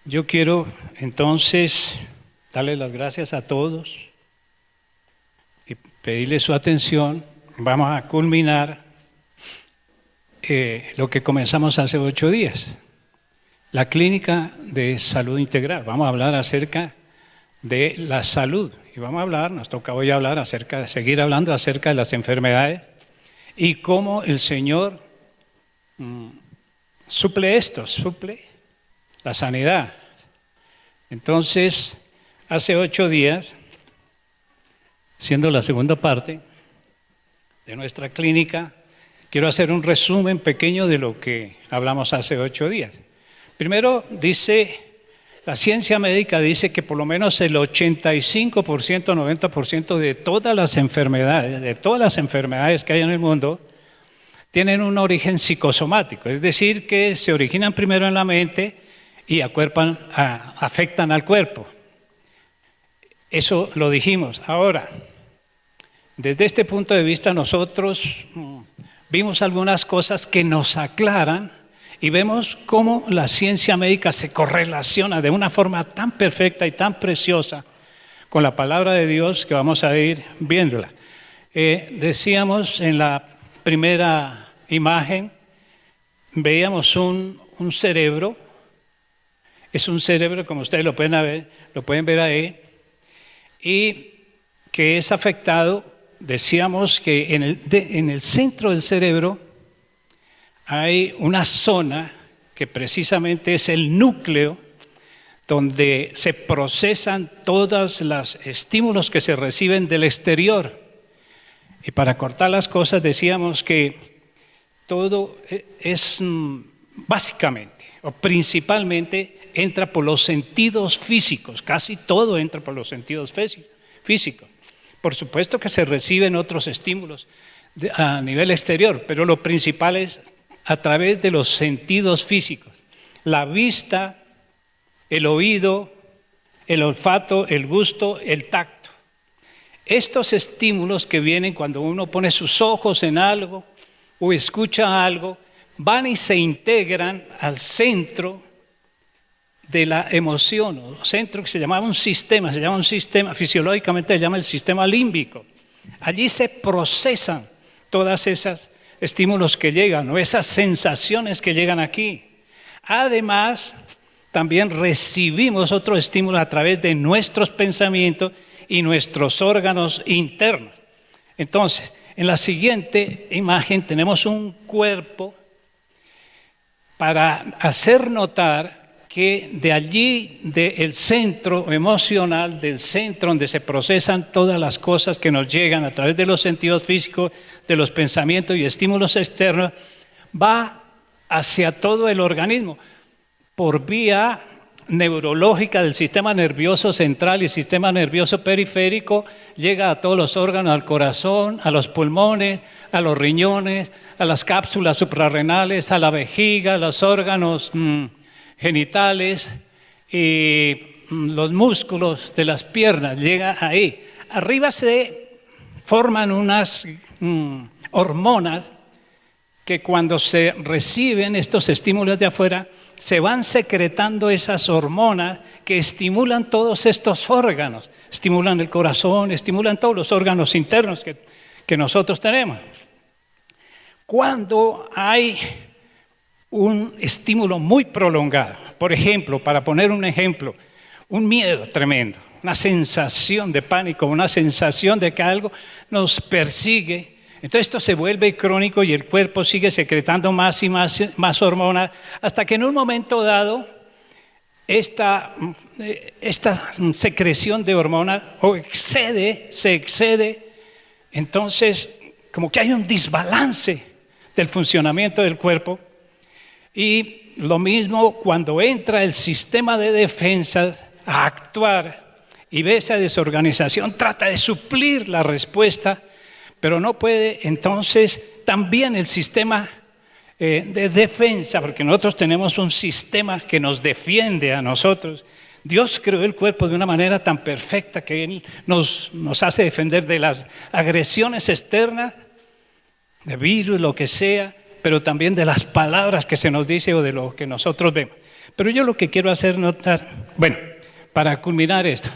Yo quiero entonces darle las gracias a todos y pedirle su atención. Vamos a culminar lo que comenzamos hace 8 días, la clínica de salud integral. Vamos a hablar acerca de la salud y vamos a hablar, nos toca hoy hablar seguir hablando acerca de las enfermedades y cómo el Señor suple la sanidad. Entonces, hace 8 días, siendo la segunda parte de nuestra clínica, quiero hacer un resumen pequeño de lo que hablamos hace 8 días. Primero, la ciencia médica dice que por lo menos el 85%, 90% de todas las enfermedades que hay en el mundo, tienen un origen psicosomático, es decir, que se originan primero en la mente y afectan al cuerpo. Eso lo dijimos. Ahora, desde este punto de vista nosotros vimos algunas cosas que nos aclaran y vemos cómo la ciencia médica se correlaciona de una forma tan perfecta y tan preciosa con la palabra de Dios que vamos a ir viéndola. Decíamos en la primera imagen, veíamos un cerebro. Es un cerebro, como ustedes lo pueden ver ahí, y que es afectado. Decíamos que en el centro del cerebro hay una zona que precisamente es el núcleo donde se procesan todos los estímulos que se reciben del exterior. Y para cortar las cosas decíamos que todo es básicamente o principalmente entra por los sentidos físicos, casi todo entra por los sentidos físicos. Por supuesto que se reciben otros estímulos a nivel exterior, pero lo principal es a través de los sentidos físicos. La vista, el oído, el olfato, el gusto, el tacto. Estos estímulos que vienen cuando uno pone sus ojos en algo o escucha algo, van y se integran al centro de la emoción, o centro que se llama un sistema, fisiológicamente se llama el sistema límbico. Allí se procesan todas esas estímulos que llegan, o esas sensaciones que llegan aquí. Además, también recibimos otro estímulo a través de nuestros pensamientos y nuestros órganos internos. Entonces, en la siguiente imagen tenemos un cuerpo para hacer notar que de allí, del centro emocional, del centro donde se procesan todas las cosas que nos llegan a través de los sentidos físicos, de los pensamientos y estímulos externos, va hacia todo el organismo por vía neurológica del sistema nervioso central y sistema nervioso periférico, llega a todos los órganos, al corazón, a los pulmones, a los riñones, a las cápsulas suprarrenales, a la vejiga, a los órganos genitales y los músculos de las piernas, llega ahí. Arriba se forman unas hormonas que cuando se reciben estos estímulos de afuera, se van secretando esas hormonas que estimulan todos estos órganos, estimulan el corazón, estimulan todos los órganos internos que nosotros tenemos. Cuando hay un estímulo muy prolongado, por ejemplo, para poner un ejemplo, un miedo tremendo, una sensación de pánico, una sensación de que algo nos persigue, entonces esto se vuelve crónico y el cuerpo sigue secretando más y más hormonas hasta que en un momento dado esta secreción de hormonas se excede, entonces como que hay un desbalance del funcionamiento del cuerpo. Y lo mismo cuando entra el sistema de defensa a actuar y ve esa desorganización, trata de suplir la respuesta, pero no puede. Entonces también el sistema de defensa, porque nosotros tenemos un sistema que nos defiende a nosotros. Dios creó el cuerpo de una manera tan perfecta que Él nos hace defender de las agresiones externas, de virus, lo que sea, pero también de las palabras que se nos dice o de lo que nosotros vemos. Pero yo lo que quiero hacer notar, bueno, para culminar esto,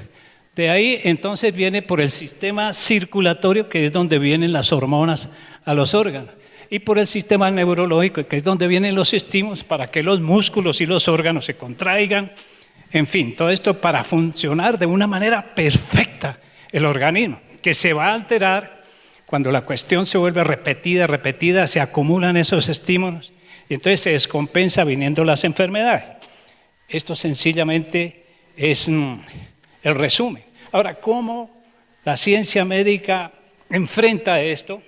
de ahí entonces viene por el sistema circulatorio, que es donde vienen las hormonas a los órganos, y por el sistema neurológico, que es donde vienen los estímulos para que los músculos y los órganos se contraigan. En fin, todo esto para funcionar de una manera perfecta el organismo, que se va a alterar cuando la cuestión se vuelve repetida, se acumulan esos estímulos y entonces se descompensa viniendo las enfermedades. Esto sencillamente es el resumen. Ahora, ¿cómo la ciencia médica enfrenta esto?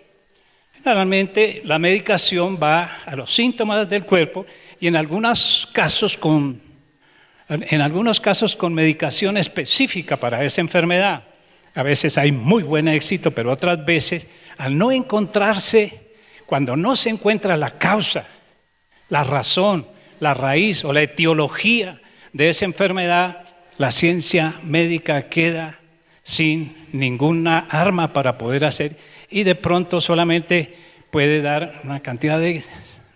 Generalmente la medicación va a los síntomas del cuerpo y en algunos casos con medicación específica para esa enfermedad. A veces hay muy buen éxito, pero otras veces, al no encontrarse, cuando no se encuentra la causa, la razón, la raíz o la etiología de esa enfermedad, la ciencia médica queda sin ninguna arma para poder hacer y de pronto solamente puede dar una cantidad de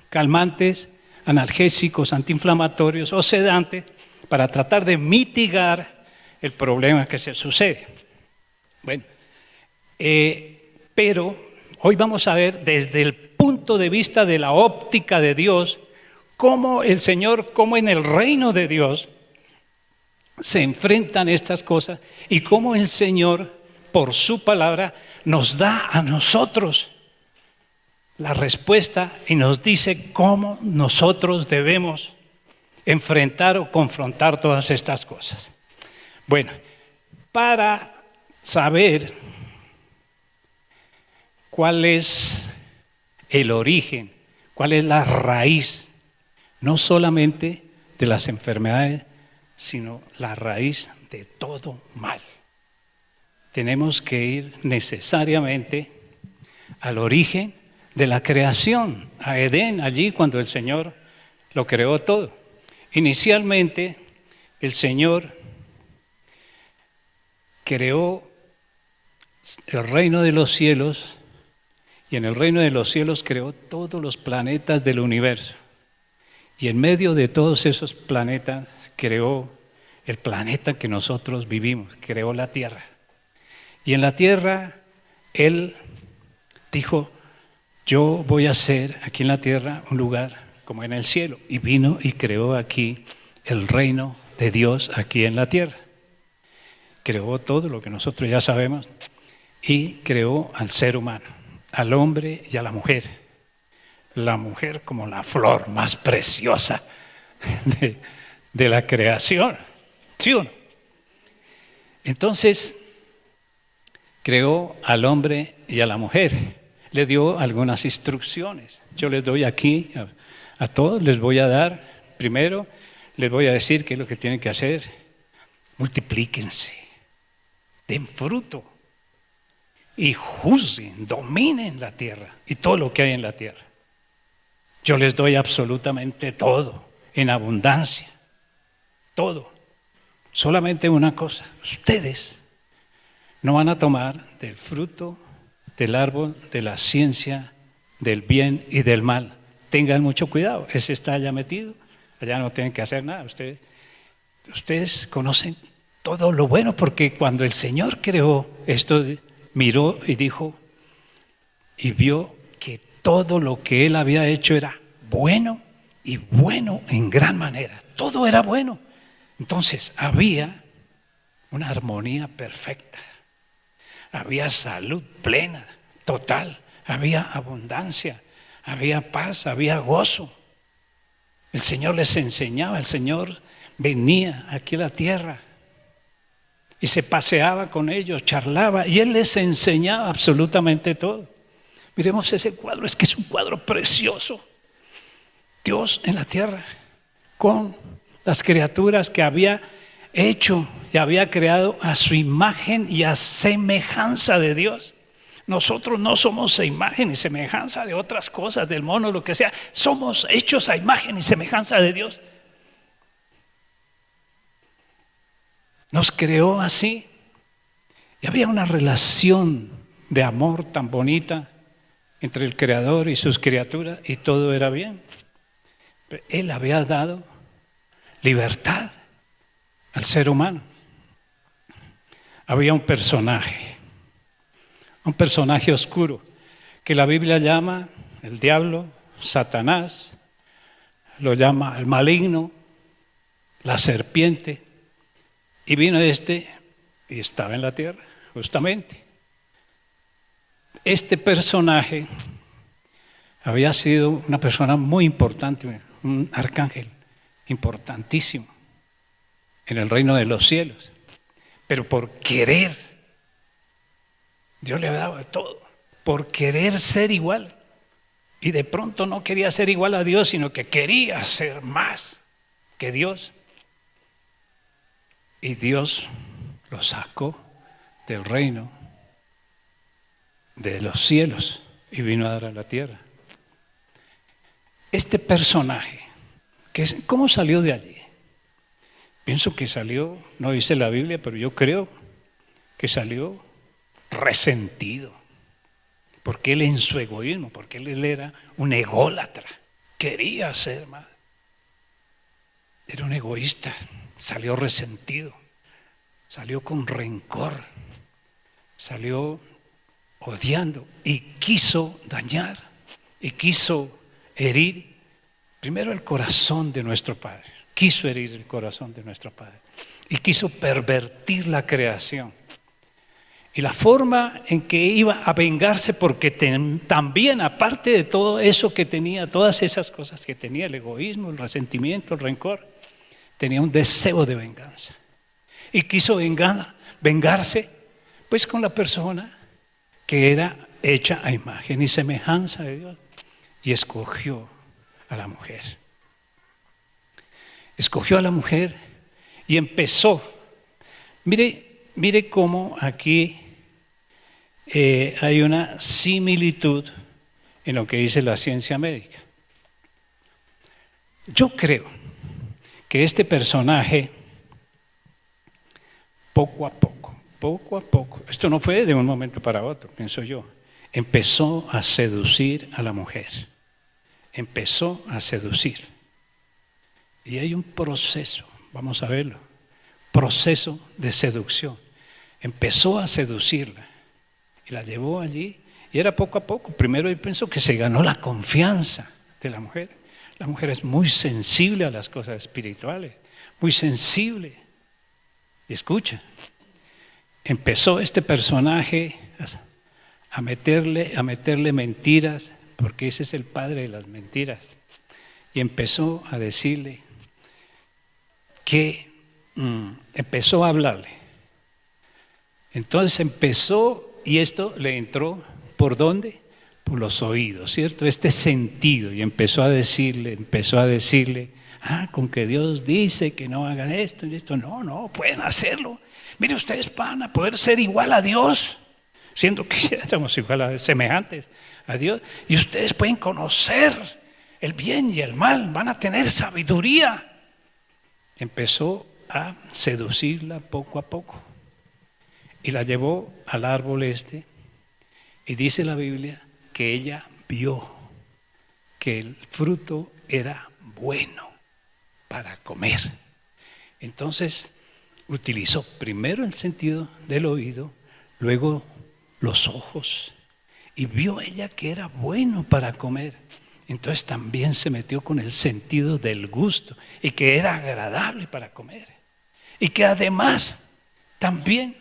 calmantes, analgésicos, antiinflamatorios o sedantes para tratar de mitigar el problema que se sucede. Bueno, pero hoy vamos a ver desde el punto de vista de la óptica de Dios, cómo el Señor, cómo en el reino de Dios se enfrentan estas cosas y cómo el Señor, por su palabra, nos da a nosotros la respuesta y nos dice cómo nosotros debemos enfrentar o confrontar todas estas cosas. Bueno, para saber cuál es el origen, cuál es la raíz, no solamente de las enfermedades, sino la raíz de todo mal. Tenemos que ir necesariamente al origen de la creación, a Edén, allí cuando el Señor lo creó todo. Inicialmente, el Señor creó el reino de los cielos y en el reino de los cielos creó todos los planetas del universo. Y en medio de todos esos planetas creó el planeta que nosotros vivimos, creó la Tierra. Y en la Tierra Él dijo, yo voy a hacer aquí en la Tierra un lugar como en el cielo. Y vino y creó aquí el reino de Dios aquí en la Tierra. Creó todo lo que nosotros ya sabemos y creó al ser humano, al hombre y a la mujer. La mujer como la flor más preciosa de la creación, ¿sí o no? Entonces, creó al hombre y a la mujer, le dio algunas instrucciones. Yo les doy aquí a todos, les voy a dar, primero, les voy a decir qué es lo que tienen que hacer. Multiplíquense, den fruto y juzguen, dominen la tierra y todo lo que hay en la tierra. Yo les doy absolutamente todo, en abundancia, todo. Solamente una cosa, ustedes no van a tomar del fruto del árbol de la ciencia del bien y del mal. Tengan mucho cuidado, ese está allá metido, allá no tienen que hacer nada. Ustedes conocen todo lo bueno, porque cuando el Señor creó esto, miró y dijo, y vio que todo lo que Él había hecho era bueno y bueno en gran manera. Todo era bueno. Entonces había una armonía perfecta. Había salud plena, total. Había abundancia, había paz, había gozo. El Señor les enseñaba, el Señor venía aquí a la tierra y se paseaba con ellos, charlaba y Él les enseñaba absolutamente todo. Miremos ese cuadro, es que es un cuadro precioso. Dios en la tierra con las criaturas que había hecho y había creado a su imagen y a semejanza de Dios. Nosotros no somos a imagen y semejanza de otras cosas, del mono, lo que sea. Somos hechos a imagen y semejanza de Dios. Nos creó así. Y había una relación de amor tan bonita entre el Creador y sus criaturas y todo era bien. Pero Él había dado libertad al ser humano. Había un personaje oscuro, que la Biblia llama el diablo, Satanás, lo llama el maligno, la serpiente, y vino y estaba en la tierra, justamente. Este personaje había sido una persona muy importante, un arcángel importantísimo en el reino de los cielos, pero por querer, Dios le había dado de todo, por querer ser igual, y de pronto no quería ser igual a Dios, sino que quería ser más que Dios, y Dios lo sacó del reino de los cielos y vino a dar a la tierra. Este personaje, ¿cómo salió de allí? Pienso que salió, no dice la Biblia, pero yo creo que salió resentido, porque él en su egoísmo, porque él era un ególatra, quería ser más, era un egoísta, salió resentido, salió con rencor, salió odiando y quiso dañar y quiso herir primero el corazón de nuestro Padre, quiso herir el corazón de nuestro Padre y quiso pervertir la creación. Y la forma en que iba a vengarse, porque también aparte de todo eso que tenía, todas esas cosas que tenía, el egoísmo, el resentimiento, el rencor, tenía un deseo de venganza. Y quiso vengarse pues con la persona que era hecha a imagen y semejanza de Dios. Y escogió a la mujer. Escogió a la mujer y empezó. Mire cómo aquí hay una similitud en lo que dice la ciencia médica. Yo creo que este personaje, poco a poco, esto no fue de un momento para otro, pienso yo, empezó a seducir a la mujer. Empezó a seducir. Y hay un proceso, vamos a verlo, proceso de seducción. Empezó a seducirla y la llevó allí y era poco a poco. Primero yo pienso que se ganó la confianza de la mujer. La mujer es muy sensible a las cosas espirituales, muy sensible. Y escucha, empezó este personaje a meterle mentiras, porque ese es el padre de las mentiras, y empezó a decirle que empezó a hablarle. Entonces empezó, y esto le entró, ¿por dónde? Por los oídos, ¿cierto? Este sentido, y empezó a decirle, con que Dios dice que no hagan esto y esto, no, pueden hacerlo. Mire, ustedes van a poder ser igual a Dios, siendo que ya somos igual semejantes a Dios, y ustedes pueden conocer el bien y el mal, van a tener sabiduría. Empezó a seducirla poco a poco y la llevó al árbol y dice la Biblia que ella vio que el fruto era bueno para comer. Entonces utilizó primero el sentido del oído, luego los ojos, y vio ella que era bueno para comer. Entonces también se metió con el sentido del gusto y que era agradable para comer. Y que además también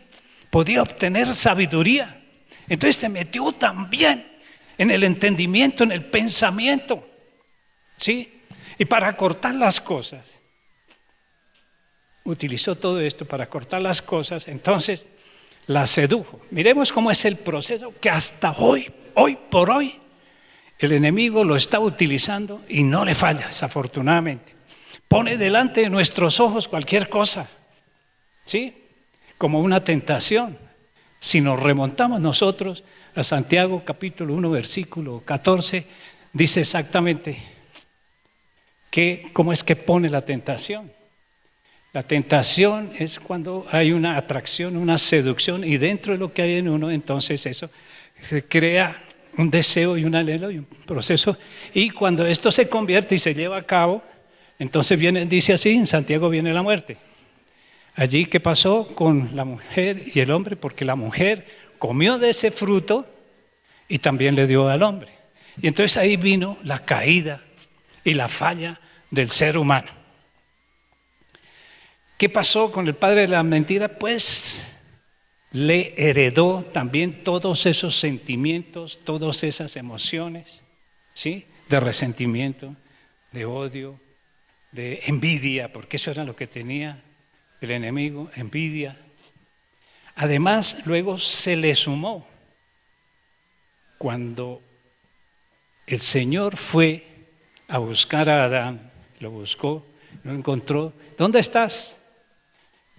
podía obtener sabiduría. Entonces se metió también en el entendimiento, en el pensamiento. ¿Sí? Y para cortar las cosas, utilizó todo esto para cortar las cosas, entonces la sedujo. Miremos cómo es el proceso que hasta hoy por hoy, el enemigo lo está utilizando y no le falla, desafortunadamente. Pone delante de nuestros ojos cualquier cosa, ¿sí? Como una tentación. Si nos remontamos nosotros a Santiago capítulo 1 versículo 14, dice exactamente cómo es que pone la tentación. La tentación es cuando hay una atracción, una seducción, y dentro de lo que hay en uno, entonces eso se crea un deseo y un anhelo y un proceso. Y cuando esto se convierte y se lleva a cabo, Entonces dice así, en Santiago viene la muerte. Allí, ¿qué pasó con la mujer y el hombre? Porque la mujer comió de ese fruto y también le dio al hombre. Y entonces ahí vino la caída y la falla del ser humano. ¿Qué pasó con el padre de la mentira? Pues le heredó también todos esos sentimientos, todas esas emociones, ¿sí? De resentimiento, de odio, de envidia, porque eso era lo que tenía el enemigo, envidia. Además, luego se le sumó cuando el Señor fue a buscar a Adán, lo buscó, lo encontró. ¿Dónde estás?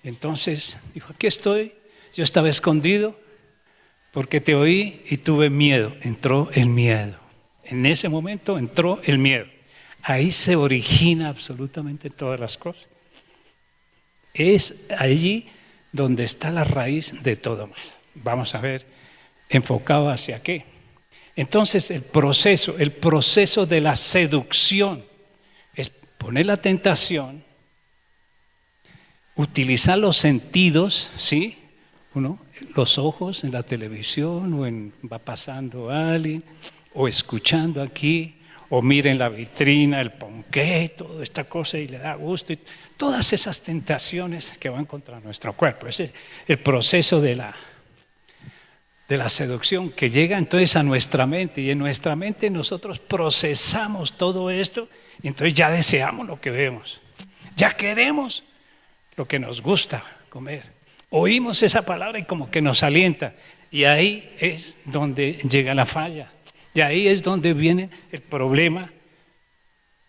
Entonces dijo, aquí estoy. Yo estaba escondido porque te oí y tuve miedo. Entró el miedo. En ese momento entró el miedo. Ahí se origina absolutamente todas las cosas. Es allí donde está la raíz de todo mal. Vamos a ver, enfocado hacia qué. Entonces el proceso de la seducción es poner la tentación, utilizar los sentidos, ¿sí? Los ojos en la televisión o va pasando alguien o escuchando aquí o miren la vitrina, el ponqué, toda esta cosa y le da gusto. Y todas esas tentaciones que van contra nuestro cuerpo. Ese es el proceso de la seducción que llega entonces a nuestra mente. Y en nuestra mente nosotros procesamos todo esto y entonces ya deseamos lo que vemos. Ya queremos lo que nos gusta comer. Oímos esa palabra y como que nos alienta. Y ahí es donde llega la falla. Y ahí es donde viene el problema,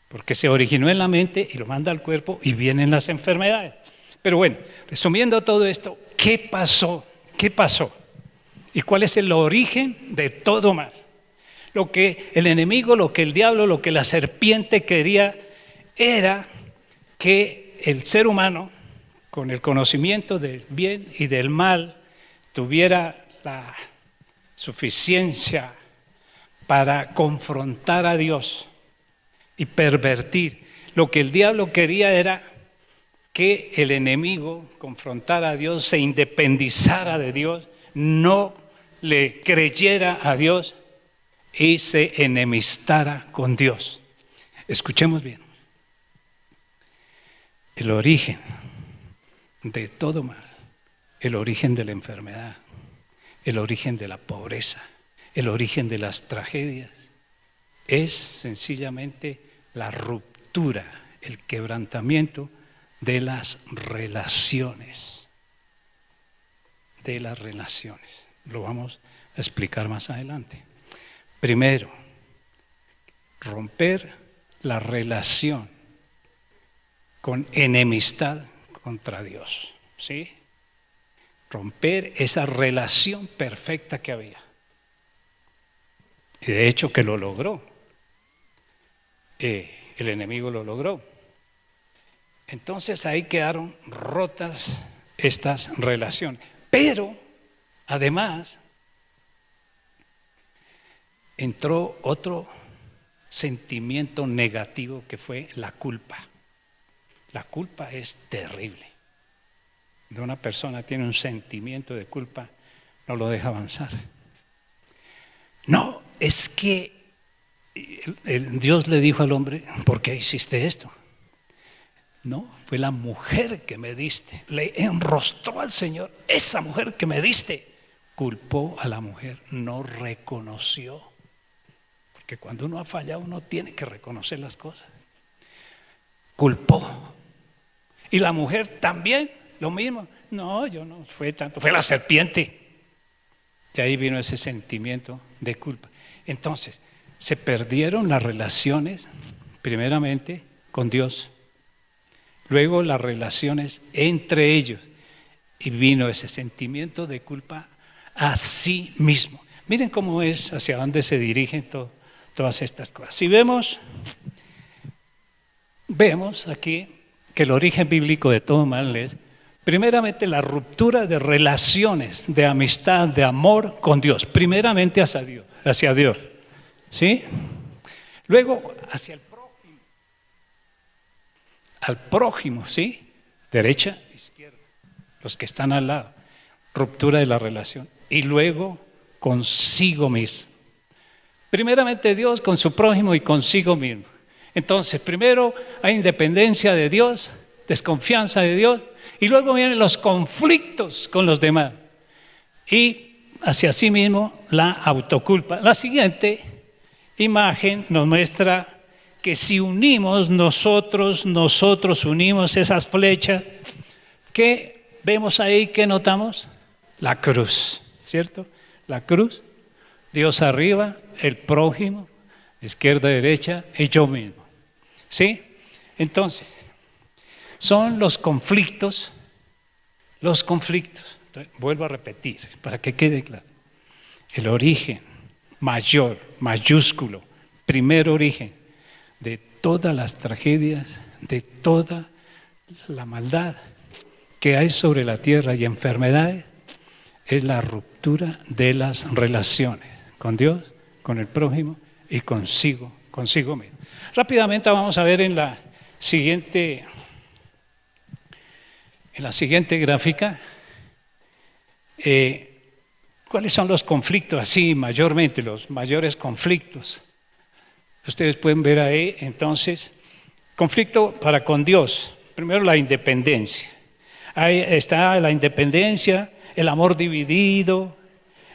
porque se originó en la mente y lo manda al cuerpo y vienen las enfermedades. Pero bueno, resumiendo todo esto, ¿qué pasó? ¿Qué pasó? ¿Y cuál es el origen de todo mal? Lo que el enemigo, lo que el diablo, lo que la serpiente quería era que el ser humano, con el conocimiento del bien y del mal, tuviera la suficiencia para confrontar a Dios y pervertir. Lo que el diablo quería era que el enemigo confrontara a Dios, se independizara de Dios, no le creyera a Dios y se enemistara con Dios. Escuchemos bien. El origen de todo mal, el origen de la enfermedad, el origen de la pobreza, el origen de las tragedias, es sencillamente la ruptura, el quebrantamiento de las relaciones. De las relaciones. Lo vamos a explicar más adelante. Primero, romper la relación con enemistad contra Dios, ¿sí? Romper esa relación perfecta que había. Y de hecho que lo logró. El enemigo lo logró. Entonces ahí quedaron rotas estas relaciones. Pero, además, entró otro sentimiento negativo que fue la culpa. La culpa es terrible. Cuando una persona tiene un sentimiento de culpa, no lo deja avanzar. No, es que Dios le dijo al hombre, ¿por qué hiciste esto? No, fue la mujer que me diste. Le enrostró al Señor, esa mujer que me diste. Culpó a la mujer, no reconoció. Porque cuando uno ha fallado, uno tiene que reconocer las cosas. Culpó. Y la mujer también, lo mismo. No, yo no fue tanto, fue la serpiente. Y ahí vino ese sentimiento de culpa. Entonces, se perdieron las relaciones, primeramente, con Dios. Luego las relaciones entre ellos. Y vino ese sentimiento de culpa a sí mismo. Miren cómo es, hacia dónde se dirigen todas estas cosas. Si vemos aquí que el origen bíblico de todo mal es, primeramente, la ruptura de relaciones, de amistad, de amor con Dios. Primeramente hacia Dios. ¿Sí? Luego, hacia el prójimo. al prójimo, ¿sí? Derecha, izquierda, los que están al lado, ruptura de la relación. Y luego consigo mismo. Primeramente Dios con su prójimo y consigo mismo. Entonces, primero hay independencia de Dios, desconfianza de Dios, y luego vienen los conflictos con los demás. Y hacia sí mismo la autoculpa. La siguiente imagen nos muestra que si unimos nosotros unimos esas flechas, ¿qué vemos ahí? ¿Qué notamos? La cruz, ¿cierto? La cruz, Dios arriba, el prójimo, izquierda, derecha, y yo mismo. ¿Sí? Entonces, son los conflictos. Entonces, vuelvo a repetir para que quede claro. El origen mayor, mayúsculo, primer origen de todas las tragedias, de toda la maldad que hay sobre la tierra y enfermedades, es la ruptura de las relaciones con Dios, con el prójimo y consigo mismo. Rápidamente vamos a ver en la siguiente gráfica cuáles son los conflictos, así mayormente, los mayores conflictos. Ustedes pueden ver ahí, entonces, conflicto para con Dios. Primero la independencia. Ahí está la independencia, el amor dividido,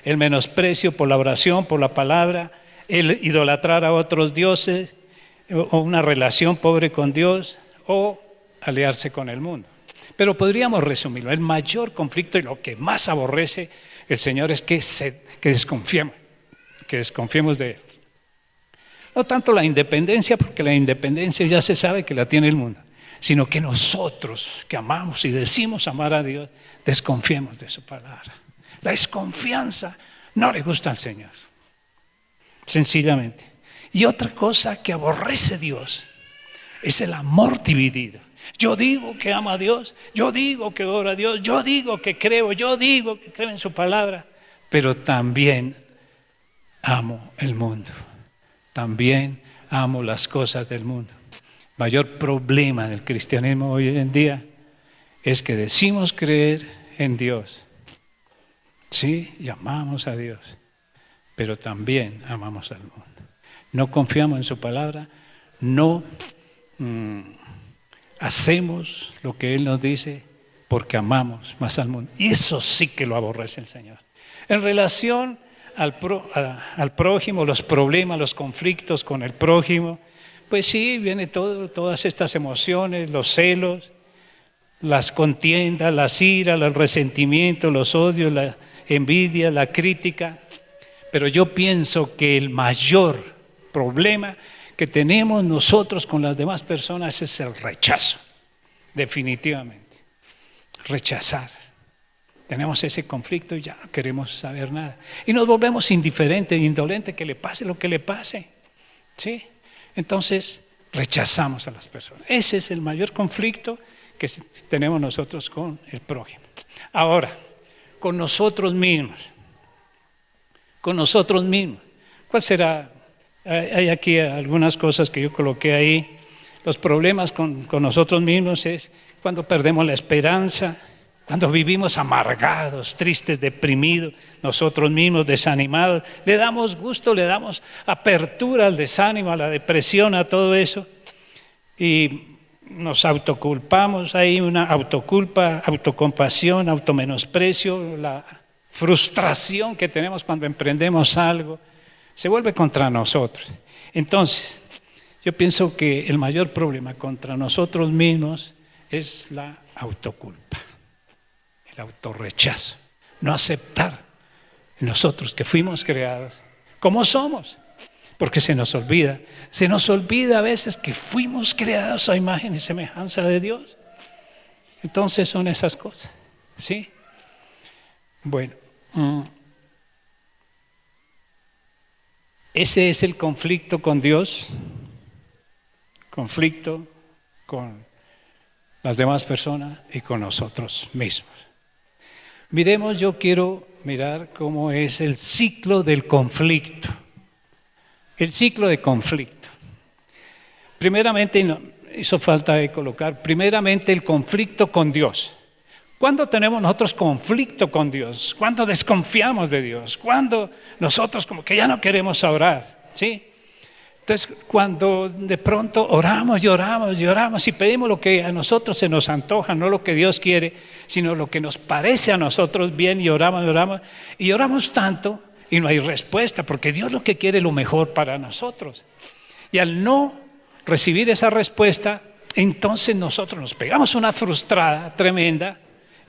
el menosprecio por la oración, por la palabra, el idolatrar a otros dioses, o una relación pobre con Dios, o aliarse con el mundo. Pero podríamos resumirlo. El mayor conflicto y lo que más aborrece el Señor es que desconfiemos de Él. No tanto la independencia, porque la independencia ya se sabe que la tiene el mundo, sino que nosotros que amamos y decimos amar a Dios, desconfiemos de su palabra. La desconfianza no le gusta al Señor, sencillamente. Y otra cosa que aborrece Dios es el amor dividido. Yo digo que amo a Dios, yo digo que oro a Dios, yo digo que creo, yo digo que creo en su palabra, pero también amo el mundo, también amo las cosas del mundo. Mayor problema del cristianismo hoy en día es que decimos creer en Dios, sí, y amamos a Dios, pero también amamos al mundo. No confiamos en su palabra, no hacemos lo que Él nos dice porque amamos más al mundo. Y eso sí que lo aborrece el Señor. En relación al prójimo, los problemas, los conflictos con el prójimo, pues sí, viene todas estas emociones, los celos, las contiendas, las iras, los resentimientos, los odios, la envidia, la crítica. Pero yo pienso que el mayor problema que tenemos nosotros con las demás personas es el rechazo, definitivamente. Rechazar. Tenemos ese conflicto y ya no queremos saber nada. Y nos volvemos indiferentes, indolentes, que le pase lo que le pase. ¿Sí? Entonces, rechazamos a las personas. Ese es el mayor conflicto que tenemos nosotros con el prójimo. Ahora, con nosotros mismos. Con nosotros mismos. ¿Cuál será? Hay aquí algunas cosas que yo coloqué ahí. Los problemas con nosotros mismos es cuando perdemos la esperanza, cuando vivimos amargados, tristes, deprimidos, nosotros mismos desanimados. Le damos gusto, le damos apertura al desánimo, a la depresión, a todo eso. Y nos autoculpamos, hay una autoculpa, autocompasión, automenosprecio, la frustración que tenemos cuando emprendemos algo. Se vuelve contra nosotros. Entonces, yo pienso que el mayor problema contra nosotros mismos es la autoculpa, el autorrechazo, no aceptar nosotros que fuimos creados como somos, porque se nos olvida a veces que fuimos creados a imagen y semejanza de Dios. Entonces son esas cosas, ¿sí? Bueno, ese es el conflicto con Dios, conflicto con las demás personas y con nosotros mismos. Miremos, yo quiero mirar cómo es el ciclo del conflicto. El ciclo de conflicto. Primeramente, hizo falta de colocar primeramente el conflicto con Dios. ¿Cuándo tenemos nosotros conflicto con Dios? ¿Cuándo desconfiamos de Dios? ¿Cuándo nosotros como que ya no queremos orar? ¿Sí? Entonces, cuando de pronto oramos y oramos y oramos y pedimos lo que a nosotros se nos antoja, no lo que Dios quiere, sino lo que nos parece a nosotros bien, y oramos tanto y no hay respuesta, porque Dios lo que quiere es lo mejor para nosotros. Y al no recibir esa respuesta, entonces nosotros nos pegamos una frustrada tremenda,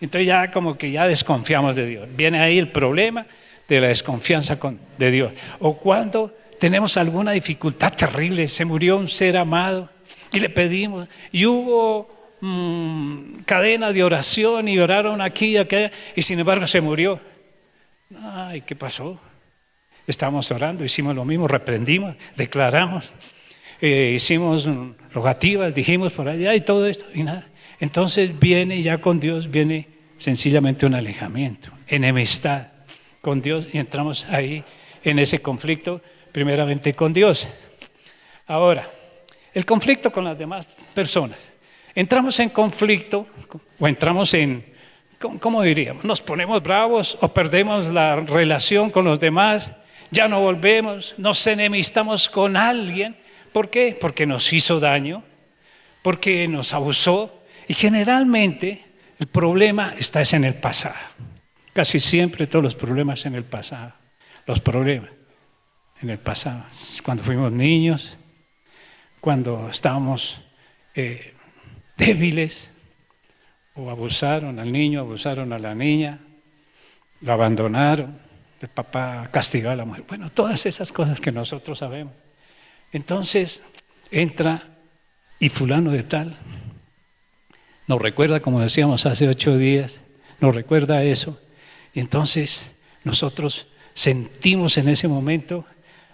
entonces ya como que ya desconfiamos de Dios. Viene ahí el problema de la desconfianza de Dios. O cuando tenemos alguna dificultad terrible, se murió un ser amado y le pedimos, y hubo cadena de oración y oraron aquí y acá, y sin embargo se murió. Ay, ¿qué pasó? Estábamos orando, hicimos lo mismo, reprendimos, declaramos, hicimos rogativas, dijimos por allá y todo esto y nada. Entonces viene ya con Dios, viene sencillamente un alejamiento, enemistad con Dios, y entramos ahí en ese conflicto primeramente con Dios. Ahora, el conflicto con las demás personas. Entramos en conflicto o entramos en, ¿cómo diríamos? Nos ponemos bravos o perdemos la relación con los demás, ya no volvemos, nos enemistamos con alguien. ¿Por qué? Porque nos hizo daño, porque nos abusó, y generalmente el problema está en el pasado. Casi siempre todos los problemas en el pasado. Los problemas en el pasado, cuando fuimos niños, cuando estábamos débiles, o abusaron al niño, abusaron a la niña, lo abandonaron, el papá castigó a la mujer. Bueno, todas esas cosas que nosotros sabemos. Entonces entra y fulano de tal nos recuerda, como decíamos hace 8 días, nos recuerda eso, y entonces nosotros sentimos en ese momento,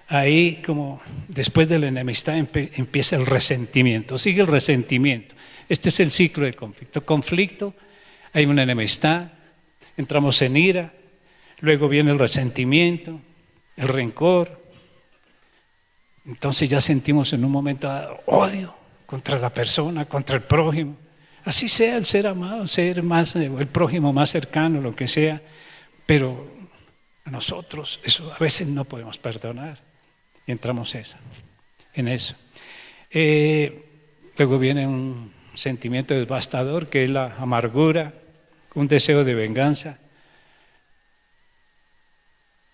ahí como después de la enemistad empieza el resentimiento, sigue el resentimiento. Este es el ciclo del conflicto. Conflicto, hay una enemistad, entramos en ira, luego viene el resentimiento, el rencor. Entonces ya sentimos en un momento odio contra la persona, contra el prójimo. Así sea el ser amado, ser más, el prójimo más cercano, lo que sea, pero a nosotros eso a veces no podemos perdonar y entramos en eso. Luego viene un sentimiento devastador que es la amargura, un deseo de venganza,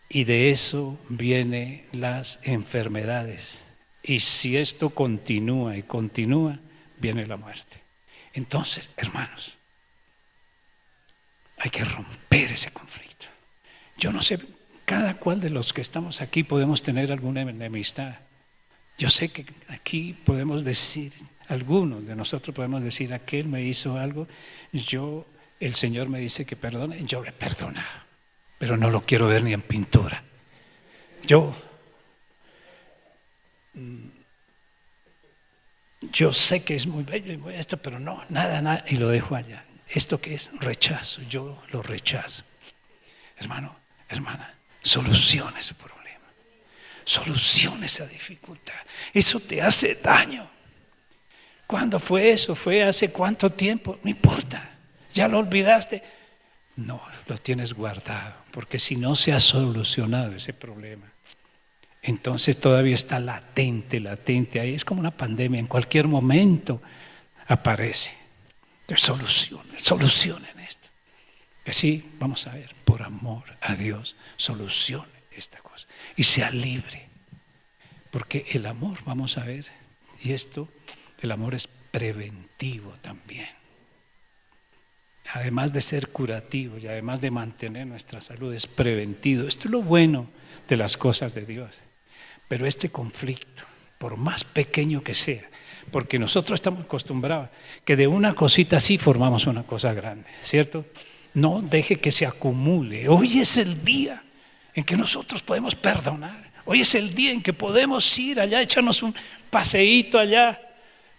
y de eso vienen las enfermedades, y si esto continúa y continúa, viene la muerte. Entonces, hermanos, hay que romper ese conflicto. Yo no sé, cada cual de los que estamos aquí podemos tener alguna enemistad. Yo sé que aquí podemos decir, algunos de nosotros podemos decir, aquel me hizo algo, el Señor me dice que perdone, yo le perdono, pero no lo quiero ver ni en pintura. Yo sé que es muy bello y muy esto, pero no, nada, y lo dejo allá. ¿Esto qué es? Rechazo, yo lo rechazo. Hermano, hermana, solucione ese problema, solucione esa dificultad. Eso te hace daño. ¿Cuándo fue eso? ¿Fue hace cuánto tiempo? No importa, ¿ya lo olvidaste? No, lo tienes guardado, porque si no se ha solucionado ese problema, entonces todavía está latente ahí. Es como una pandemia, en cualquier momento aparece. Entonces solucionen esto. Que sí, vamos a ver, por amor a Dios, solucione esta cosa y sea libre. Porque el amor, vamos a ver, y el amor es preventivo también. Además de ser curativo y además de mantener nuestra salud, es preventivo. Esto es lo bueno de las cosas de Dios. Pero este conflicto, por más pequeño que sea, porque nosotros estamos acostumbrados que de una cosita así formamos una cosa grande, ¿cierto? No deje que se acumule. Hoy es el día en que nosotros podemos perdonar. Hoy es el día en que podemos ir allá, echarnos un paseíto allá,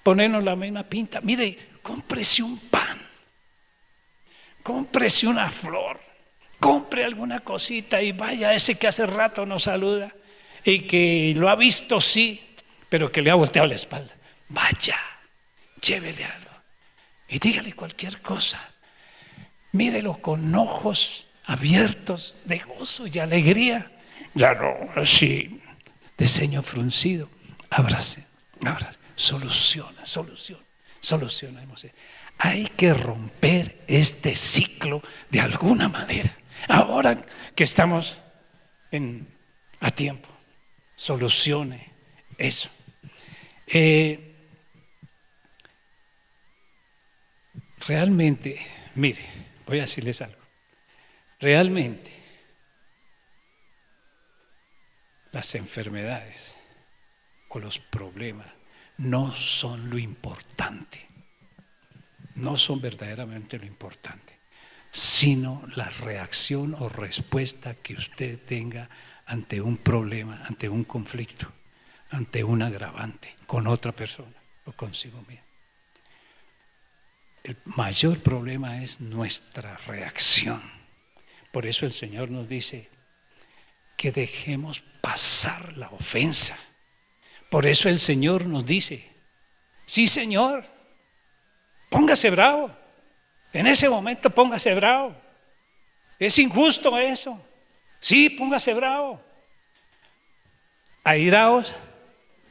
ponernos la misma pinta. Mire, cómprese un pan, cómprese una flor, compre alguna cosita y vaya a ese que hace rato nos saluda y que lo ha visto, sí, pero que le ha volteado la espalda. Vaya llévele algo y dígale cualquier cosa. Mírelo con ojos abiertos de gozo y alegría. Ya no, así, de ceño fruncido. Ábrase. Soluciona. Hay que romper este ciclo de alguna manera. Ahora que estamos a tiempo, solucione eso. Realmente, mire, voy a decirles algo. Realmente, las enfermedades o los problemas no son lo importante. No son verdaderamente lo importante, sino la reacción o respuesta que usted tenga ante un problema, ante un conflicto, ante un agravante con otra persona o consigo mismo. El mayor problema es nuestra reacción. Por eso el Señor nos dice que dejemos pasar la ofensa. Por eso el Señor nos dice, sí, Señor, póngase bravo. En ese momento póngase bravo. Es injusto eso. Sí, póngase bravo. Airaos,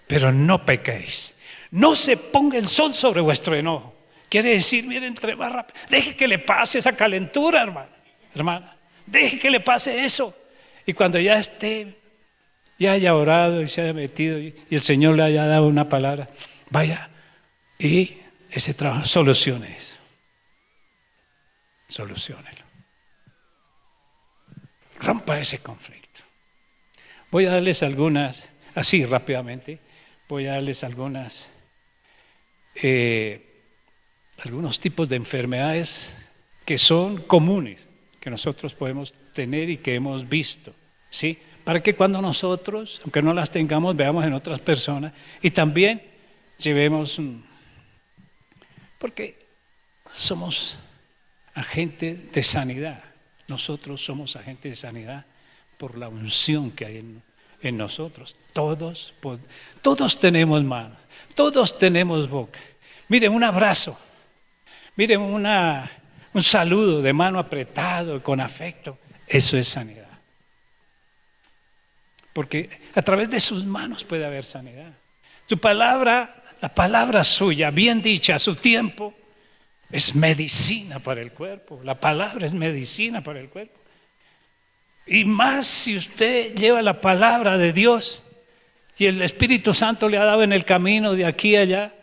pero no pequéis. No se ponga el sol sobre vuestro enojo. Quiere decir, miren, entre más rápido. Deje que le pase esa calentura, hermana. Deje que le pase eso. Y cuando ya esté, ya haya orado y se haya metido y el Señor le haya dado una palabra, vaya y ese trabajo, solucione eso. Soluciónelo. Rompa ese conflicto. Voy a darles algunas, así rápidamente, algunos tipos de enfermedades que son comunes, que nosotros podemos tener y que hemos visto, ¿sí? Para que cuando nosotros, aunque no las tengamos, veamos en otras personas y también llevemos, porque somos agentes de sanidad. Nosotros somos agentes de sanidad por la unción que hay en nosotros. Todos tenemos manos, todos tenemos boca. Miren, un abrazo, miren, un saludo de mano apretado, con afecto, eso es sanidad. Porque a través de sus manos puede haber sanidad. Su palabra, la palabra suya, bien dicha a su tiempo, es medicina para el cuerpo. La palabra es medicina para el cuerpo. Y más si usted lleva la palabra de Dios y el Espíritu Santo le ha dado en el camino de aquí a allá,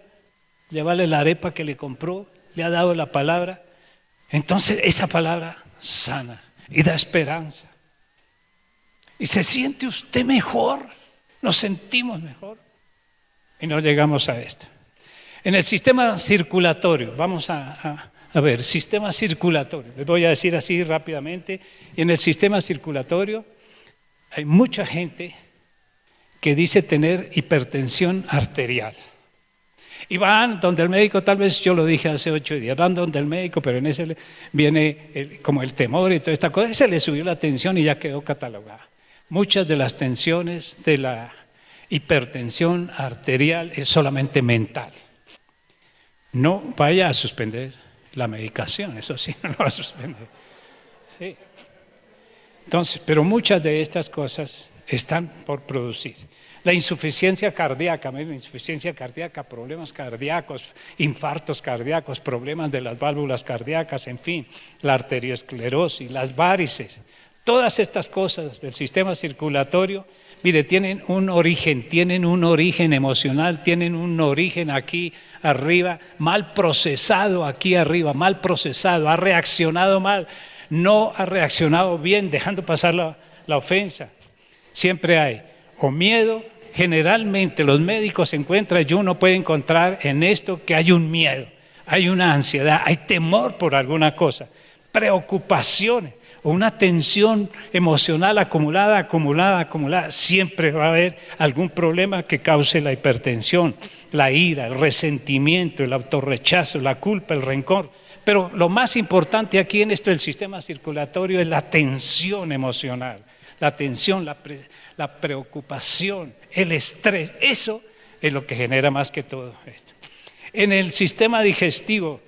llevarle la arepa que le compró, le ha dado la palabra, entonces esa palabra sana y da esperanza. Y se siente usted mejor, nos sentimos mejor y no llegamos a esto. En el sistema circulatorio, vamos a ver, sistema circulatorio, les voy a decir así rápidamente, y en el sistema circulatorio hay mucha gente que dice tener hipertensión arterial. Y van donde el médico, tal vez yo lo dije hace 8 días, van donde el médico, pero en ese viene como el temor y toda esta cosa, se le subió la tensión y ya quedó catalogada. Muchas de las tensiones de la hipertensión arterial es solamente mental. No vaya a suspender la medicación, eso sí, no lo va a suspender. Sí. Entonces, pero muchas de estas cosas están por producir. La insuficiencia cardíaca, problemas cardíacos, infartos cardíacos, problemas de las válvulas cardíacas, en fin, la arteriosclerosis, las varices, todas estas cosas del sistema circulatorio, mire, tienen un origen emocional, tienen un origen aquí arriba, mal procesado aquí arriba, mal procesado, ha reaccionado mal, no ha reaccionado bien, dejando pasar la ofensa. Siempre hay o miedo, generalmente los médicos encuentran, y uno puede encontrar en esto que hay un miedo, hay una ansiedad, hay temor por alguna cosa, preocupaciones o una tensión emocional acumulada, siempre va a haber algún problema que cause la hipertensión, la ira, el resentimiento, el autorrechazo, la culpa, el rencor. Pero lo más importante aquí en esto del sistema circulatorio es la tensión emocional, la tensión, la preocupación, el estrés. Eso es lo que genera más que todo esto. En el sistema digestivo,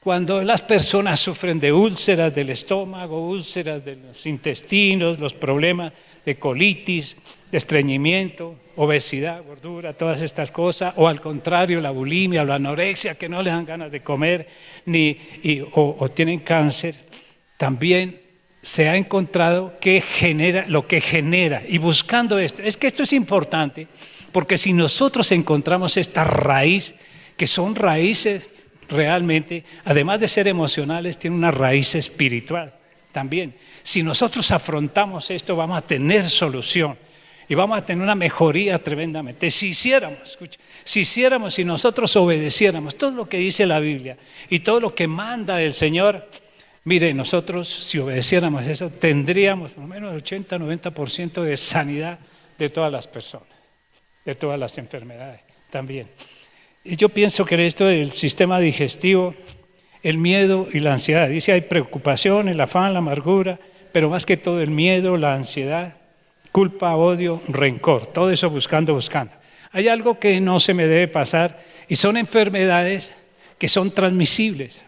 cuando las personas sufren de úlceras del estómago, úlceras de los intestinos, los problemas de colitis, de estreñimiento, obesidad, gordura, todas estas cosas, o al contrario, la bulimia o la anorexia, que no les dan ganas de comer, o tienen cáncer, también se ha encontrado lo que genera, y buscando esto, es que esto es importante, porque si nosotros encontramos esta raíz, que son raíces realmente, además de ser emocionales, tienen una raíz espiritual también. Si nosotros afrontamos esto, vamos a tener solución y vamos a tener una mejoría tremendamente. Si hiciéramos, si nosotros obedeciéramos todo lo que dice la Biblia y todo lo que manda el Señor, mire, nosotros si obedeciéramos eso, tendríamos por lo menos 80-90% de sanidad de todas las personas, de todas las enfermedades también. Y yo pienso que esto del sistema digestivo, el miedo y la ansiedad, dice hay preocupación, el afán, la amargura, pero más que todo el miedo, la ansiedad, culpa, odio, rencor, todo eso buscando. Hay algo que no se me debe pasar y son enfermedades que son transmisibles,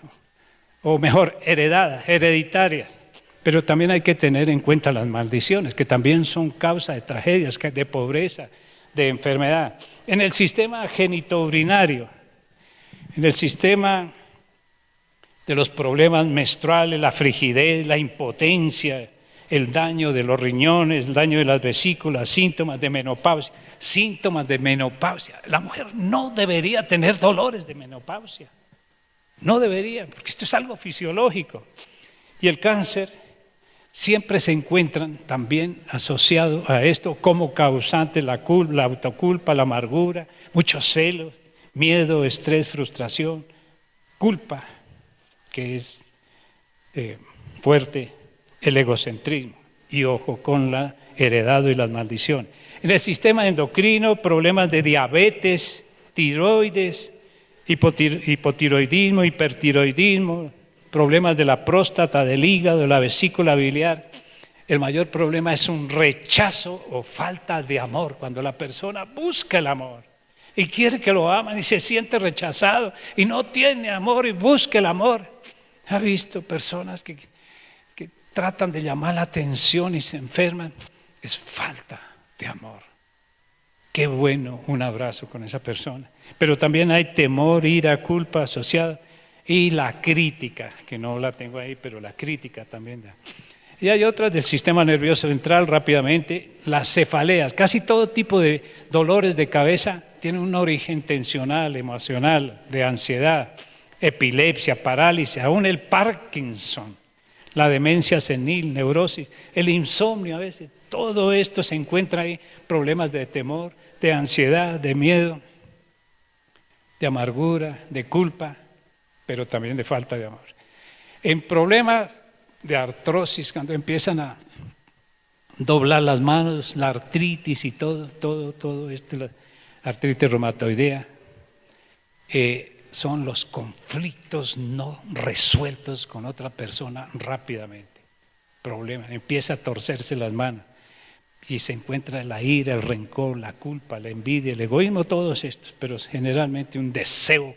o mejor, hereditarias, pero también hay que tener en cuenta las maldiciones, que también son causa de tragedias, de pobreza, de enfermedad. En el sistema genitourinario, en el sistema de los problemas menstruales, la frigidez, la impotencia, el daño de los riñones, el daño de las vesículas, síntomas de menopausia. La mujer no debería tener dolores de menopausia, no debería, porque esto es algo fisiológico. Y el cáncer siempre se encuentran también asociados a esto como causante la autoculpa, la amargura, muchos celos, miedo, estrés, frustración, culpa, que es fuerte, el egocentrismo y ojo con la heredado y las maldiciones. En el sistema endocrino, problemas de diabetes, tiroides, hipotiroidismo, hipertiroidismo, problemas de la próstata, del hígado, de la vesícula biliar. El mayor problema es un rechazo o falta de amor, cuando la persona busca el amor y quiere que lo amen y se siente rechazado y no tiene amor y busca el amor. ¿Ha visto personas que tratan de llamar la atención y se enferman? Es falta de amor. Qué bueno un abrazo con esa persona. Pero también hay temor, ira, culpa asociada. Y la crítica, que no la tengo ahí, pero la crítica también da. Y hay otras del sistema nervioso central, rápidamente, las cefaleas. Casi todo tipo de dolores de cabeza tienen un origen tensional, emocional, de ansiedad, epilepsia, parálisis, aún el Parkinson, la demencia senil, neurosis, el insomnio a veces. Todo esto se encuentra ahí, problemas de temor, de ansiedad, de miedo, de amargura, de culpa, pero también de falta de amor. En problemas de artrosis, cuando empiezan a doblar las manos, la artritis y todo esto, la artritis reumatoidea, son los conflictos no resueltos con otra persona rápidamente. Problema, empieza a torcerse las manos y se encuentra la ira, el rencor, la culpa, la envidia, el egoísmo, todos estos, pero generalmente un deseo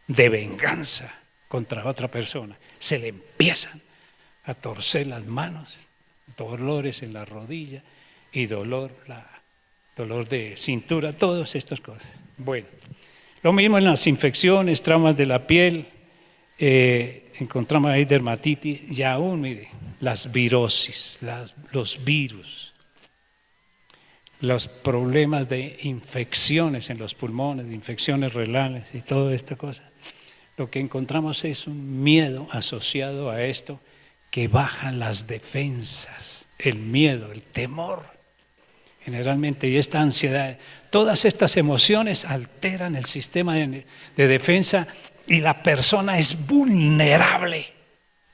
de venganza contra otra persona. Se le empiezan a torcer las manos, dolores en la rodilla y dolor de cintura, todas estas cosas. Bueno, lo mismo en las infecciones, traumas de la piel, encontramos ahí dermatitis y aún, mire, las virosis, los virus, los problemas de infecciones en los pulmones, de infecciones renales y toda esta cosa. Lo que encontramos es un miedo asociado a esto que baja las defensas, el miedo, el temor, generalmente, y esta ansiedad. Todas estas emociones alteran el sistema de defensa y la persona es vulnerable,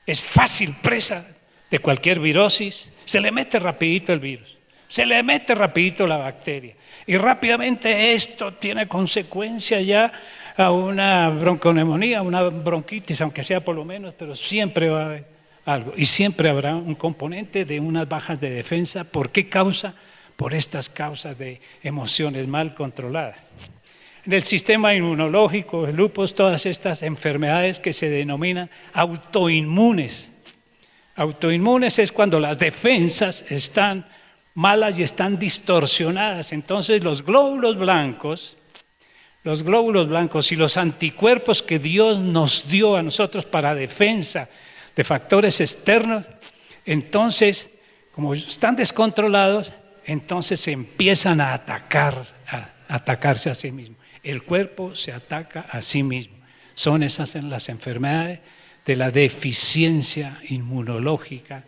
es fácil presa de cualquier virosis. Se le mete rapidito el virus, se le mete rapidito la bacteria y rápidamente esto tiene consecuencia ya a una bronconeumonía, una bronquitis, aunque sea por lo menos, pero siempre va a haber algo y siempre habrá un componente de unas bajas de defensa. ¿Por qué causa? Por estas causas de emociones mal controladas. en el sistema inmunológico, el lupus, todas estas enfermedades que se denominan autoinmunes. Autoinmunes es cuando las defensas están malas y están distorsionadas. Entonces los glóbulos blancos y los anticuerpos que Dios nos dio a nosotros para defensa de factores externos, entonces, como están descontrolados, entonces se empiezan a atacarse a sí mismos. El cuerpo se ataca a sí mismo. Son esas las enfermedades de la deficiencia inmunológica.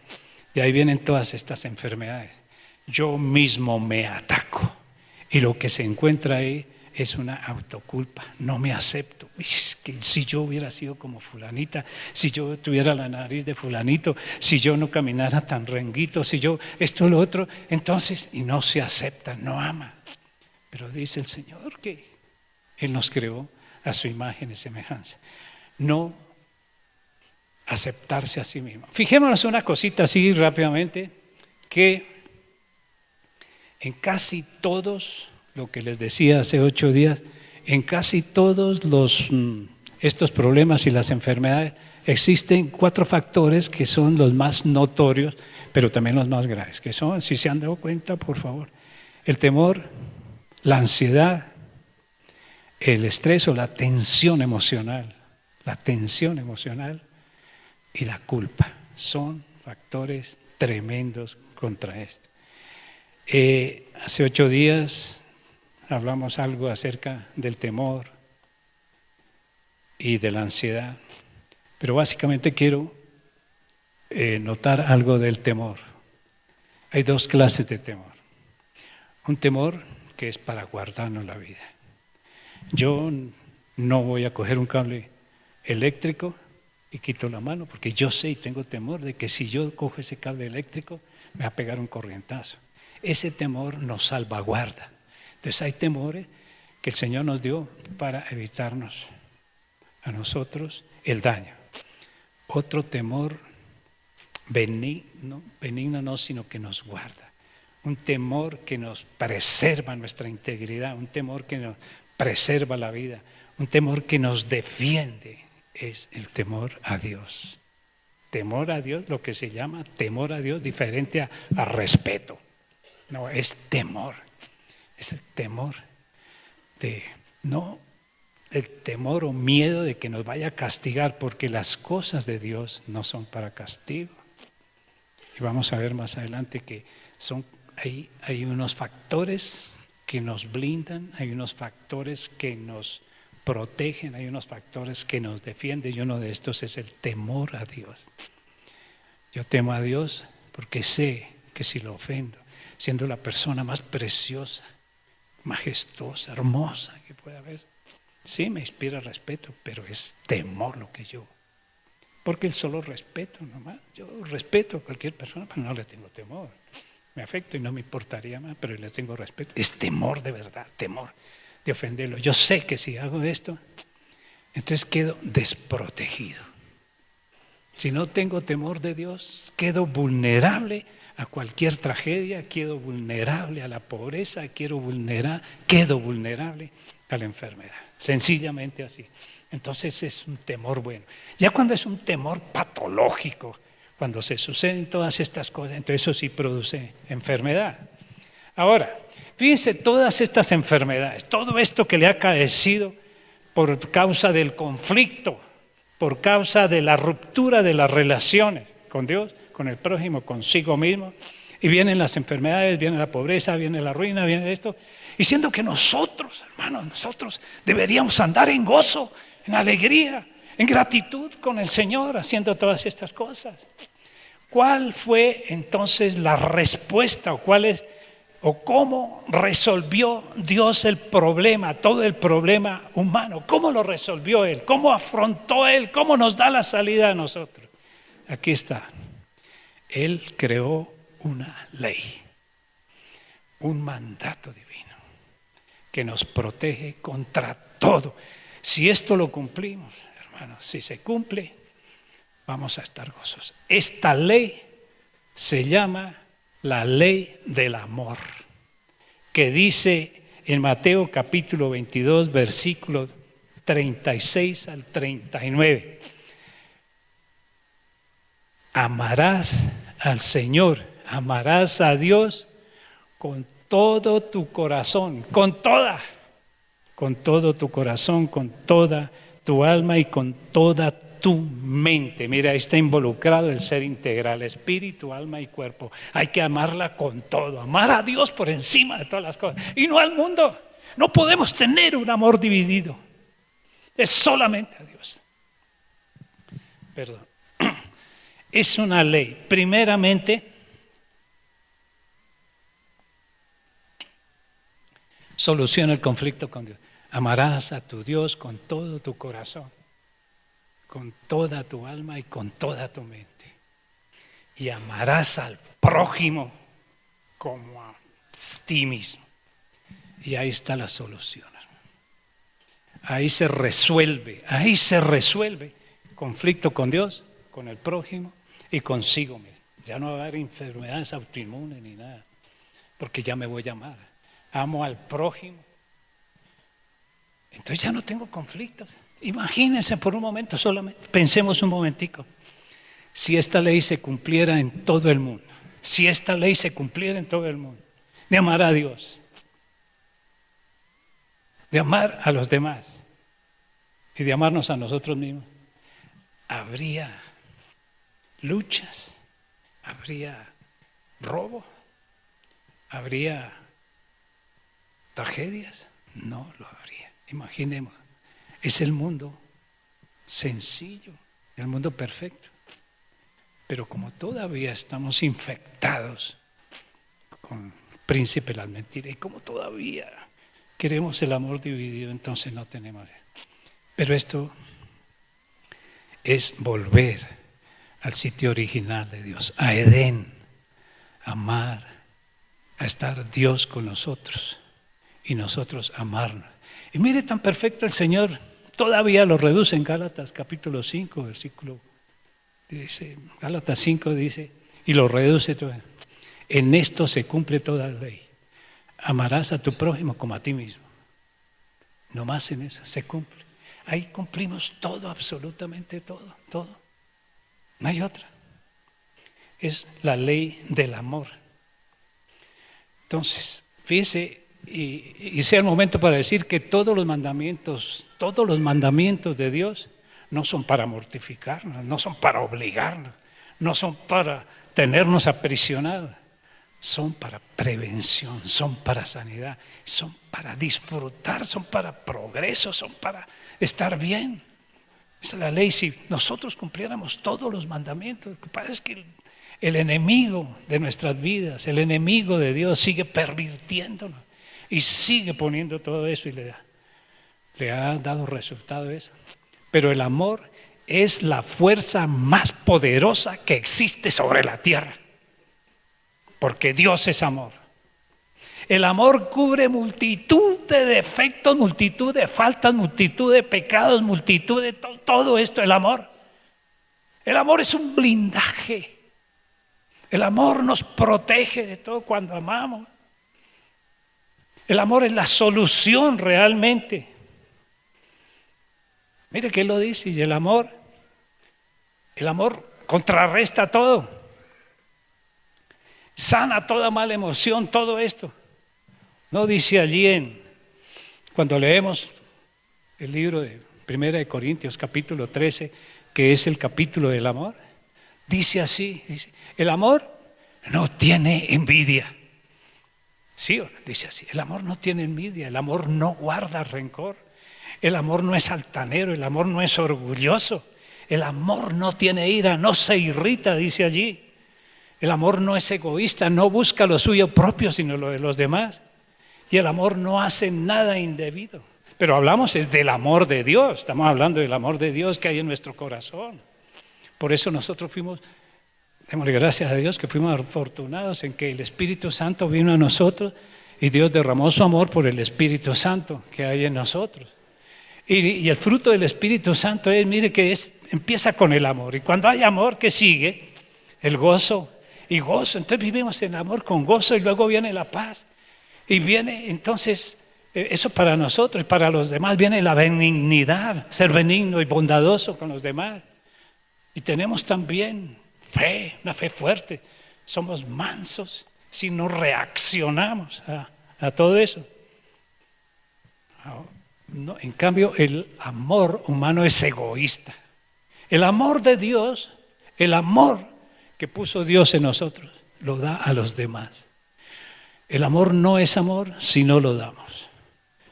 Y ahí vienen todas estas enfermedades. Yo mismo me ataco. Y lo que se encuentra ahí es una autoculpa. No me acepto. Es que si yo hubiera sido como fulanita, si yo tuviera la nariz de fulanito, si yo no caminara tan renguito, si yo esto o lo otro, entonces, y no se acepta, no ama. Pero dice el Señor que Él nos creó a su imagen y semejanza. No aceptarse a sí mismo. Fijémonos una cosita así rápidamente, que en casi todos, lo que les decía hace 8 días, en casi todos estos problemas y las enfermedades existen 4 factores que son los más notorios, pero también los más graves, que son, si se han dado cuenta, por favor, el temor, la ansiedad, el estrés o la tensión emocional y la culpa. Son factores tremendos contra esto. Hace 8 días hablamos algo acerca del temor y de la ansiedad, pero básicamente quiero notar algo del temor. Hay 2 clases de temor. Un temor que es para guardarnos la vida. Yo no voy a coger un cable eléctrico y quito la mano, porque yo sé y tengo temor de que si yo cojo ese cable eléctrico me va a pegar un corrientazo. Ese temor nos salvaguarda. Entonces hay temores que el Señor nos dio para evitarnos a nosotros el daño. Otro temor benigno no, sino que nos guarda. Un temor que nos preserva nuestra integridad, un temor que nos preserva la vida, un temor que nos defiende, es el temor a Dios. Temor a Dios, lo que se llama temor a Dios, diferente a respeto. No, es temor. Es el temor no el temor o miedo de que nos vaya a castigar, porque las cosas de Dios no son para castigo. Y vamos a ver más adelante que hay unos factores que nos blindan, hay unos factores que nos protegen, hay unos factores que nos defienden, y uno de estos es el temor a Dios. Yo temo a Dios porque sé que si lo ofendo, siendo la persona más preciosa, majestuosa, hermosa que pueda haber, sí me inspira respeto, pero es temor lo que yo, porque el solo respeto nomás, yo respeto a cualquier persona, pero no le tengo temor. Me afecto y no me importaría más, pero le tengo respeto. Es temor de verdad, temor de ofenderlo. Yo sé que si hago esto, entonces quedo desprotegido. Si no tengo temor de Dios, quedo vulnerable a cualquier tragedia, quedo vulnerable a la pobreza, quedo vulnerable a la enfermedad. Sencillamente así. Entonces es un temor bueno. Ya cuando es un temor patológico, cuando se suceden todas estas cosas, entonces eso sí produce enfermedad. Ahora, fíjense todas estas enfermedades, todo esto que le ha acaecido por causa del conflicto, por causa de la ruptura de las relaciones con Dios, con el prójimo, consigo mismo, y vienen las enfermedades, viene la pobreza, viene la ruina, viene esto, y siendo que nosotros, hermanos, nosotros deberíamos andar en gozo, en alegría, en gratitud con el Señor, haciendo todas estas cosas. ¿Cuál fue entonces la respuesta o cómo resolvió Dios el problema, todo el problema humano? ¿Cómo lo resolvió Él? ¿Cómo afrontó Él? ¿Cómo nos da la salida a nosotros? Aquí está. Él creó una ley, un mandato divino que nos protege contra todo. Si esto lo cumplimos, hermanos, si se cumple, vamos a estar gozosos. Esta ley se llama la ley del amor, que dice en Mateo capítulo 22, versículos 36 al 39. Amarás al Señor, amarás a Dios con todo tu corazón, con todo tu corazón, con toda tu alma y con toda tu mente. Mira, ahí está involucrado el ser integral, espíritu, alma y cuerpo. Hay que amarla con todo, amar a Dios por encima de todas las cosas y no al mundo. No podemos tener un amor dividido, es solamente a Dios. Perdón. Es una ley. Primeramente, soluciona el conflicto con Dios. Amarás a tu Dios con todo tu corazón, con toda tu alma y con toda tu mente. Y amarás al prójimo como a ti mismo. Y ahí está la solución. Ahí se resuelve conflicto con Dios, con el prójimo y consigo mismo. Ya no va a haber enfermedades autoinmunes ni nada, porque ya me voy a amar. Amo al prójimo. Entonces ya no tengo conflictos. Imagínense por un momento solamente, pensemos un momentico. Si esta ley se cumpliera en todo el mundo, de amar a Dios, de amar a los demás y de amarnos a nosotros mismos, habría luchas, habría robo, habría tragedias. No lo habría. Imaginemos, es el mundo sencillo, el mundo perfecto. Pero como todavía estamos infectados con el príncipe de las mentiras y como todavía queremos el amor dividido, entonces no tenemos. Pero esto es volver al sitio original de Dios, a Edén, amar, a estar Dios con nosotros y nosotros amarnos. Y mire tan perfecto el Señor, todavía lo reduce en Gálatas capítulo 5, versículo, dice, Gálatas 5 dice, y lo reduce todo. En esto se cumple toda la ley. Amarás a tu prójimo como a ti mismo. No más en eso, se cumple. Ahí cumplimos todo, absolutamente todo. No hay otra. Es la ley del amor. Entonces, fíjese, y sea el momento para decir que todos los mandamientos de Dios no son para mortificarnos, no son para obligarnos, no son para tenernos aprisionados, son para prevención, son para sanidad, son para disfrutar, son para progreso, son para estar bien. Esa es la ley. Si nosotros cumpliéramos todos los mandamientos, lo que pasa es que el enemigo de nuestras vidas, el enemigo de Dios sigue pervirtiéndonos y sigue poniendo todo eso y le ha dado resultado eso. Pero el amor es la fuerza más poderosa que existe sobre la tierra, porque Dios es amor. El amor cubre multitud de defectos, multitud de faltas, multitud de pecados, multitud de todo esto. El amor es un blindaje. El amor nos protege de todo cuando amamos. El amor es la solución realmente. Mire que él lo dice, y el amor contrarresta todo, sana toda mala emoción, todo esto. No dice allí cuando leemos el libro de 1 Corintios capítulo 13, que es el capítulo del amor, dice así, dice, el amor no tiene envidia. Sí, dice así, el amor no tiene envidia, el amor no guarda rencor, el amor no es altanero, el amor no es orgulloso, el amor no tiene ira, no se irrita, dice allí. El amor no es egoísta, no busca lo suyo propio, sino lo de los demás. Y el amor no hace nada indebido. Pero hablamos es del amor de Dios, estamos hablando del amor de Dios que hay en nuestro corazón. Por eso nosotros démosle gracias a Dios que fuimos afortunados en que el Espíritu Santo vino a nosotros y Dios derramó su amor por el Espíritu Santo que hay en nosotros. Y el fruto del Espíritu Santo es, mire que empieza con el amor. Y cuando hay amor, ¿qué sigue? El gozo y gozo. Entonces vivimos en amor con gozo y luego viene la paz. Y viene entonces Eso para nosotros, para los demás viene la benignidad, ser benigno y bondadoso con los demás. Y tenemos también fe, una fe fuerte. Somos mansos si no reaccionamos a todo eso. No, en cambio, el amor humano es egoísta. El amor de Dios, el amor que puso Dios en nosotros, lo da a los demás. El amor no es amor si no lo damos.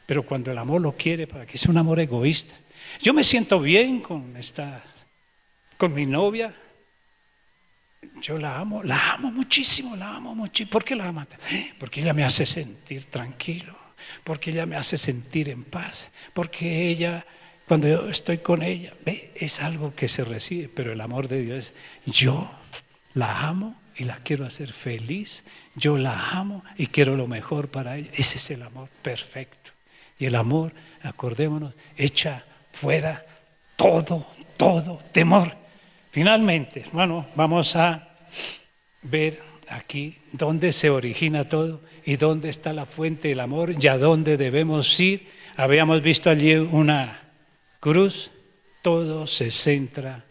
Pero cuando el amor lo quiere, para que sea un amor egoísta. Yo me siento bien con mi novia. Yo la amo muchísimo, ¿Por qué la amo? Porque ella me hace sentir tranquilo, porque ella me hace sentir en paz, porque ella, cuando yo estoy con ella, es algo que se recibe, pero el amor de Dios es, yo la amo y la quiero hacer feliz, yo la amo y quiero lo mejor para ella. Ese es el amor perfecto. Y el amor, acordémonos, echa fuera todo temor. Finalmente, hermano, vamos a ver aquí dónde se origina todo y dónde está la fuente del amor y a dónde debemos ir. Habíamos visto allí una cruz. Todo se centra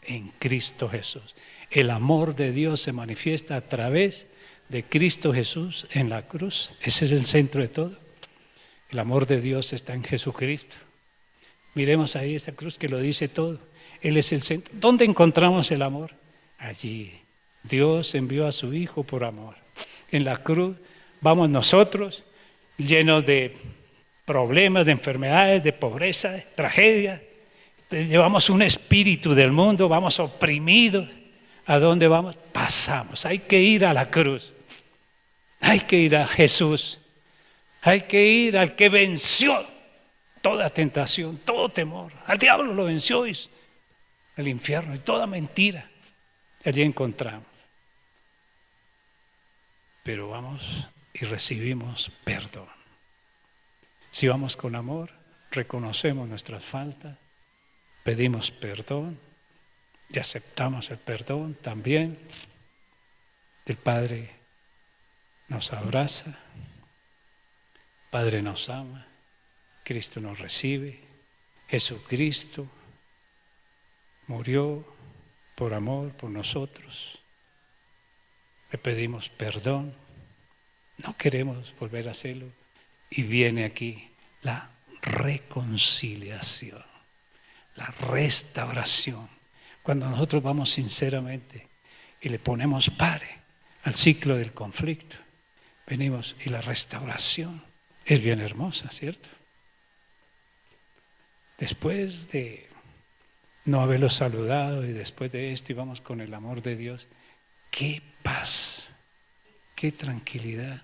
en Cristo Jesús. El amor de Dios se manifiesta a través de Cristo Jesús en la cruz. Ese es el centro de todo. El amor de Dios está en Jesucristo. Miremos ahí esa cruz que lo dice todo. Él es el centro. ¿Dónde encontramos el amor? Allí. Dios envió a su Hijo por amor. En la cruz vamos nosotros llenos de problemas, de enfermedades, de pobreza, de tragedias. Llevamos un espíritu del mundo, vamos oprimidos. ¿A dónde vamos? Pasamos. Hay que ir a la cruz. Hay que ir a Jesús. Hay que ir al que venció toda tentación, todo temor. Al diablo lo venció, el infierno y toda mentira. Allí encontramos. Pero vamos y recibimos perdón. Si vamos con amor, reconocemos nuestras faltas, pedimos perdón y aceptamos el perdón también. El Padre nos abraza, Padre nos ama, Cristo nos recibe, Jesucristo murió por amor por nosotros. Le pedimos perdón, no queremos volver a hacerlo y viene aquí la reconciliación, la restauración. Cuando nosotros vamos sinceramente y le ponemos pare al ciclo del conflicto, venimos y la restauración es bien hermosa, ¿cierto? Después de no haberlos saludado y después de esto íbamos con el amor de Dios, qué paz, qué tranquilidad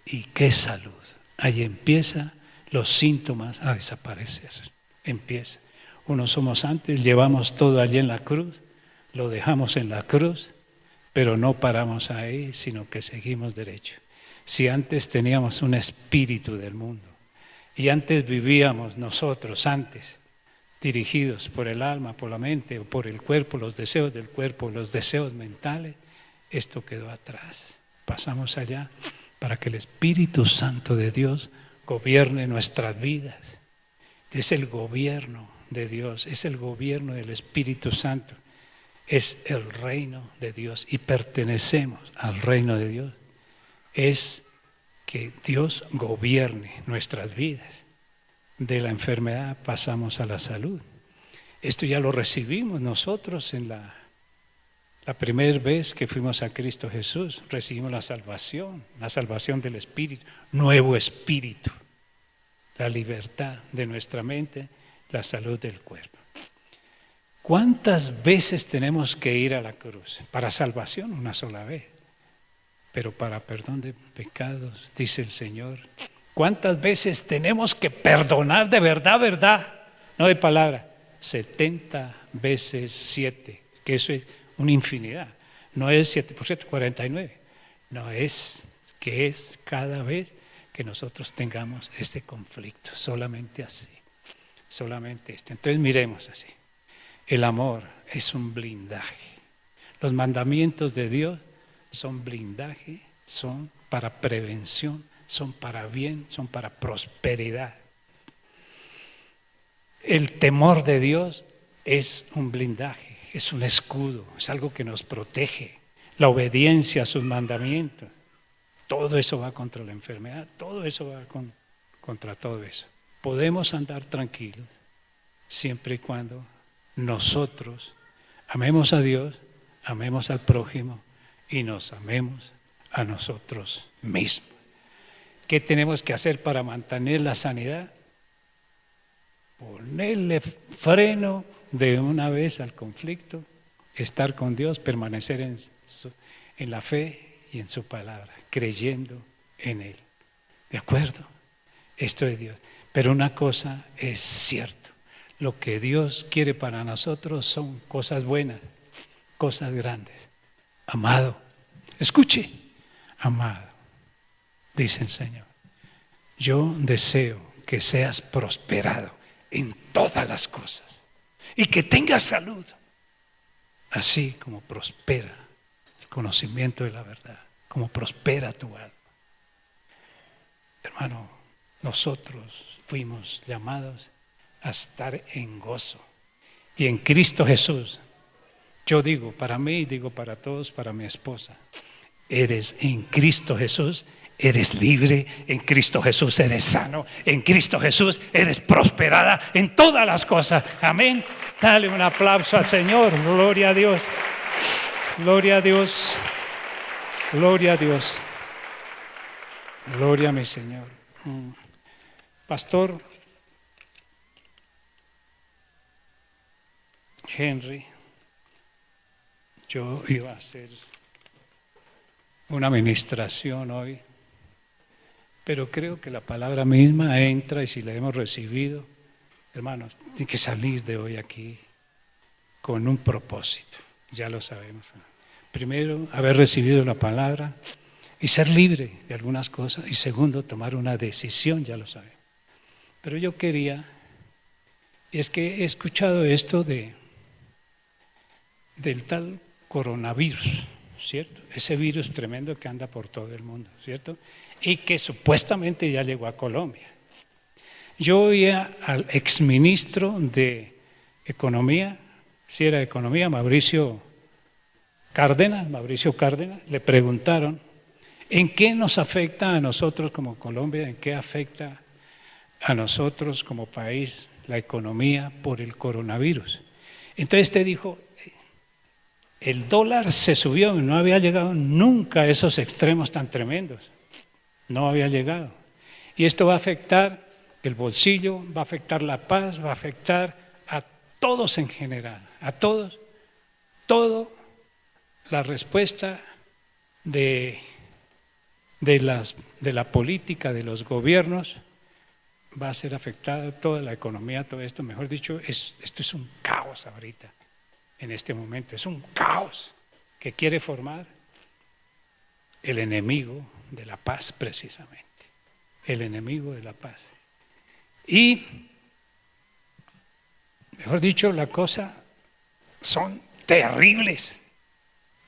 y qué salud. Ahí empiezan los síntomas a desaparecer. Empieza. Unos somos antes, llevamos todo allí en la cruz, lo dejamos en la cruz, pero no paramos ahí, sino que seguimos derecho. Si antes teníamos un espíritu del mundo y antes vivíamos nosotros, antes, dirigidos por el alma, por la mente o por el cuerpo, los deseos del cuerpo, los deseos mentales, esto quedó atrás. Pasamos allá para que el Espíritu Santo de Dios gobierne nuestras vidas. Es el gobierno de Dios, es el gobierno del Espíritu Santo, es el reino de Dios y pertenecemos al reino de Dios. Es que Dios gobierne nuestras vidas. De la enfermedad pasamos a la salud. Esto ya lo recibimos nosotros en la primera vez que fuimos a Cristo Jesús. Recibimos la salvación del Espíritu, nuevo Espíritu, la libertad de nuestra mente, la salud del cuerpo. ¿Cuántas veces tenemos que ir a la cruz? Para salvación, una sola vez. Pero para perdón de pecados, dice el Señor, ¿cuántas veces tenemos que perdonar de verdad? No de palabra, 70 veces 7, que eso es una infinidad. No es 7 por 7, 49. No es que es cada vez que nosotros tengamos este conflicto, solamente así, solamente este. Entonces miremos así. El amor es un blindaje. Los mandamientos de Dios son blindaje, son para prevención son para bien, son para prosperidad. El temor de Dios es un blindaje, es un escudo, es algo que nos protege. La obediencia a sus mandamientos, todo eso va contra la enfermedad, todo eso va contra todo eso. Podemos andar tranquilos siempre y cuando nosotros amemos a Dios, amemos al prójimo y nos amemos a nosotros mismos. ¿Qué tenemos que hacer para mantener la sanidad? Ponerle freno de una vez al conflicto, estar con Dios, permanecer en la fe y en su palabra, creyendo en Él. ¿De acuerdo? Esto es Dios. Pero una cosa es cierto, lo que Dios quiere para nosotros son cosas buenas, cosas grandes. Amado, escuche, amado, dice el Señor, yo deseo que seas prosperado en todas las cosas y que tengas salud, así como prospera el conocimiento de la verdad, como prospera tu alma. Hermano, nosotros fuimos llamados a estar en gozo. Y en Cristo Jesús, yo digo para mí, digo para todos, para mi esposa, eres en Cristo Jesús, eres libre, en Cristo Jesús eres sano, en Cristo Jesús eres prosperada en todas las cosas. Amén. Dale un aplauso al Señor. Gloria a Dios. Gloria a Dios. Gloria a Dios. Gloria a mi Señor. Pastor Henry, yo iba a hacer una administración hoy, pero creo que la palabra misma entra y si la hemos recibido, hermanos, tiene que salir de hoy aquí con un propósito, ya lo sabemos. Primero, haber recibido la palabra y ser libre de algunas cosas, y segundo, tomar una decisión, ya lo sabemos. Pero yo quería, es que he escuchado esto del tal coronavirus, ¿cierto? Ese virus tremendo que anda por todo el mundo, ¿cierto? Y que supuestamente ya llegó a Colombia. Yo oía al exministro de Economía, si era Economía, Mauricio Cárdenas, le preguntaron, ¿en qué nos afecta a nosotros como Colombia? ¿En qué afecta a nosotros como país la economía por el coronavirus? Entonces te dijo, el dólar se subió, no había llegado nunca a esos extremos tan tremendos, no había llegado. Y esto va a afectar el bolsillo, va a afectar la paz, va a afectar a todos en general, a todos, todo la respuesta de la política, de los gobiernos, va a ser afectada toda la economía, todo esto, mejor dicho, esto es un caos ahorita, en este momento, es un caos que quiere formar el enemigo de la paz precisamente, el enemigo de la paz. Y, mejor dicho, las cosas son terribles,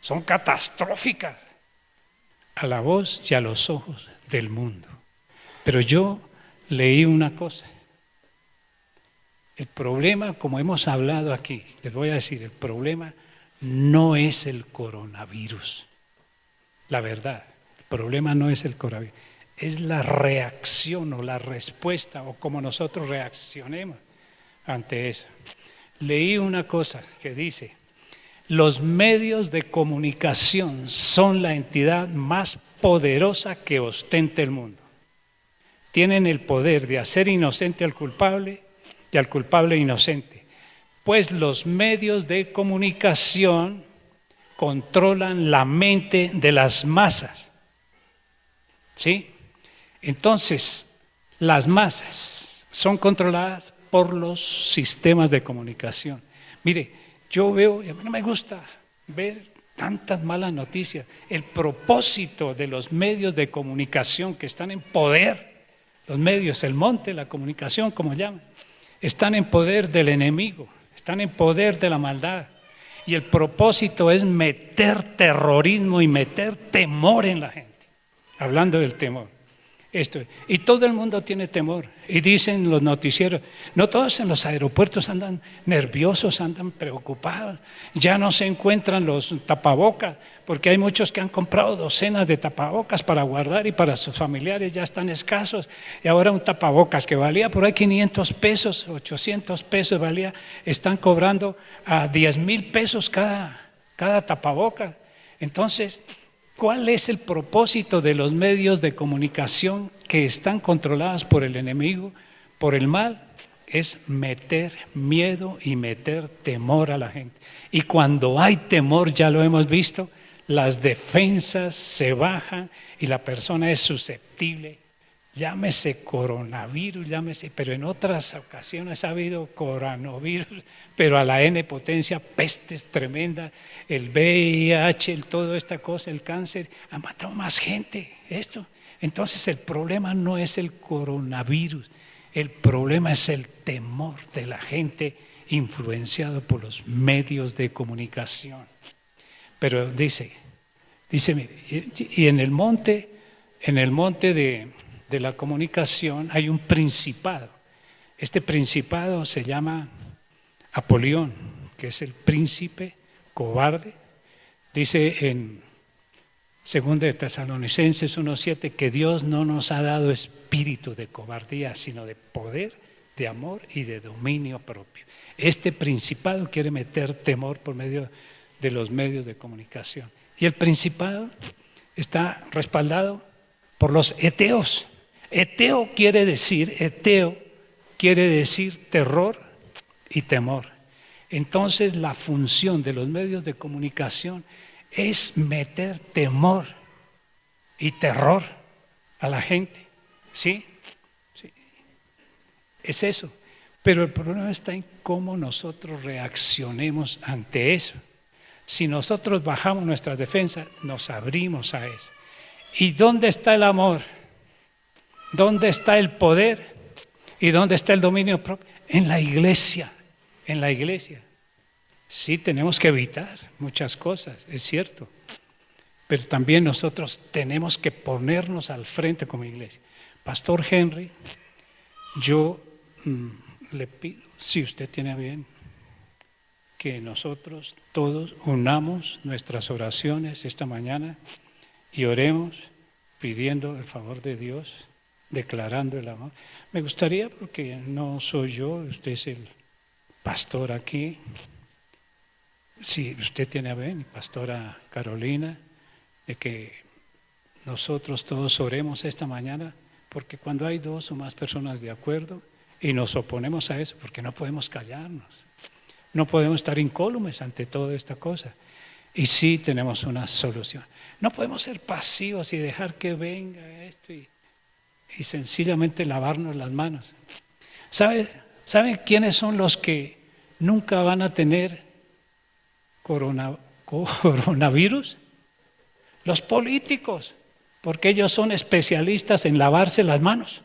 son catastróficas a la voz y a los ojos del mundo. Pero yo leí una cosa. El problema, como hemos hablado aquí, les voy a decir, el problema no es el coronavirus. La verdad, el problema no es el coronavirus, es la reacción o la respuesta o cómo nosotros reaccionemos ante eso. Leí una cosa que dice, los medios de comunicación son la entidad más poderosa que ostenta el mundo. Tienen el poder de hacer inocente al culpable y al culpable inocente, pues los medios de comunicación controlan la mente de las masas. ¿Sí? Entonces, las masas son controladas por los sistemas de comunicación. Mire, yo veo, y a mí no me gusta ver tantas malas noticias. El propósito de los medios de comunicación que están en poder, los medios, el monte, la comunicación, como llaman, están en poder del enemigo, están en poder de la maldad. Y el propósito es meter terrorismo y meter temor en la gente, hablando del temor. esto. Y todo el mundo tiene temor. Y dicen los noticieros, no todos en los aeropuertos andan nerviosos, andan preocupados. Ya no se encuentran los tapabocas, porque hay muchos que han comprado docenas de tapabocas para guardar y para sus familiares ya están escasos. Y ahora un tapabocas que valía por ahí 500 pesos, 800 pesos valía, están cobrando a 10,000 pesos cada tapabocas. Entonces, ¿cuál es el propósito de los medios de comunicación que están controlados por el enemigo, por el mal? Es meter miedo y meter temor a la gente. Y cuando hay temor, ya lo hemos visto, las defensas se bajan y la persona es susceptible. Llámese coronavirus, pero en otras ocasiones ha habido coronavirus, pero a la N potencia, pestes tremendas, el VIH, toda esta cosa, el cáncer, ha matado más gente, esto. Entonces el problema no es el coronavirus, el problema es el temor de la gente influenciado por los medios de comunicación. Pero dice, mire, y en el monte de la comunicación hay un principado. Este principado se llama Apolión, que es el príncipe cobarde. Dice en 2 de Tesalonicenses 1:7 que Dios no nos ha dado espíritu de cobardía, sino de poder, de amor y de dominio propio. Este principado quiere meter temor por medio de los medios de comunicación. Y el principado está respaldado por los eteos. Eteo quiere decir terror y temor. Entonces la función de los medios de comunicación es meter temor y terror a la gente. ¿Sí? Sí. Es eso. Pero el problema está en cómo nosotros reaccionemos ante eso. Si nosotros bajamos nuestra defensa, nos abrimos a eso. ¿Y dónde está el amor? ¿Dónde está el poder? ¿Y dónde está el dominio propio? En la iglesia, en la iglesia. Sí, tenemos que evitar muchas cosas, es cierto. Pero también nosotros tenemos que ponernos al frente como iglesia. Pastor Henry, yo le pido, si usted tiene bien, que nosotros todos unamos nuestras oraciones esta mañana y oremos pidiendo el favor de Dios, declarando el amor. Me gustaría, porque no soy yo, usted es el pastor aquí, si usted tiene a bien, pastora Carolina, de que nosotros todos oremos esta mañana, porque cuando hay 2 o más personas de acuerdo y nos oponemos a eso, porque no podemos callarnos, no podemos estar incólumes ante toda esta cosa. Y sí tenemos una solución. No podemos ser pasivos y dejar que venga esto y sencillamente lavarnos las manos. ¿Saben quiénes son los que nunca van a tener coronavirus? Los políticos, porque ellos son especialistas en lavarse las manos.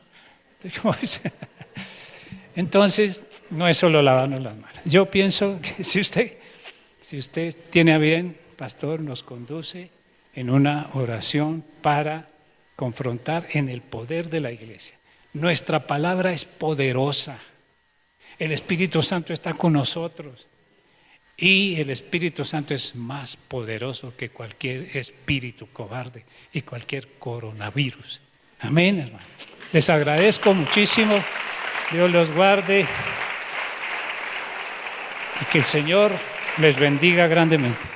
Entonces, no es solo lavarnos las manos. Yo pienso que si usted tiene a bien, pastor, nos conduce en una oración para confrontar en el poder de la iglesia. Nuestra palabra es poderosa. El Espíritu Santo está con nosotros. Y el Espíritu Santo es más poderoso que cualquier espíritu cobarde y cualquier coronavirus. Amén, hermano. Les agradezco muchísimo. Dios los guarde y que el Señor les bendiga grandemente.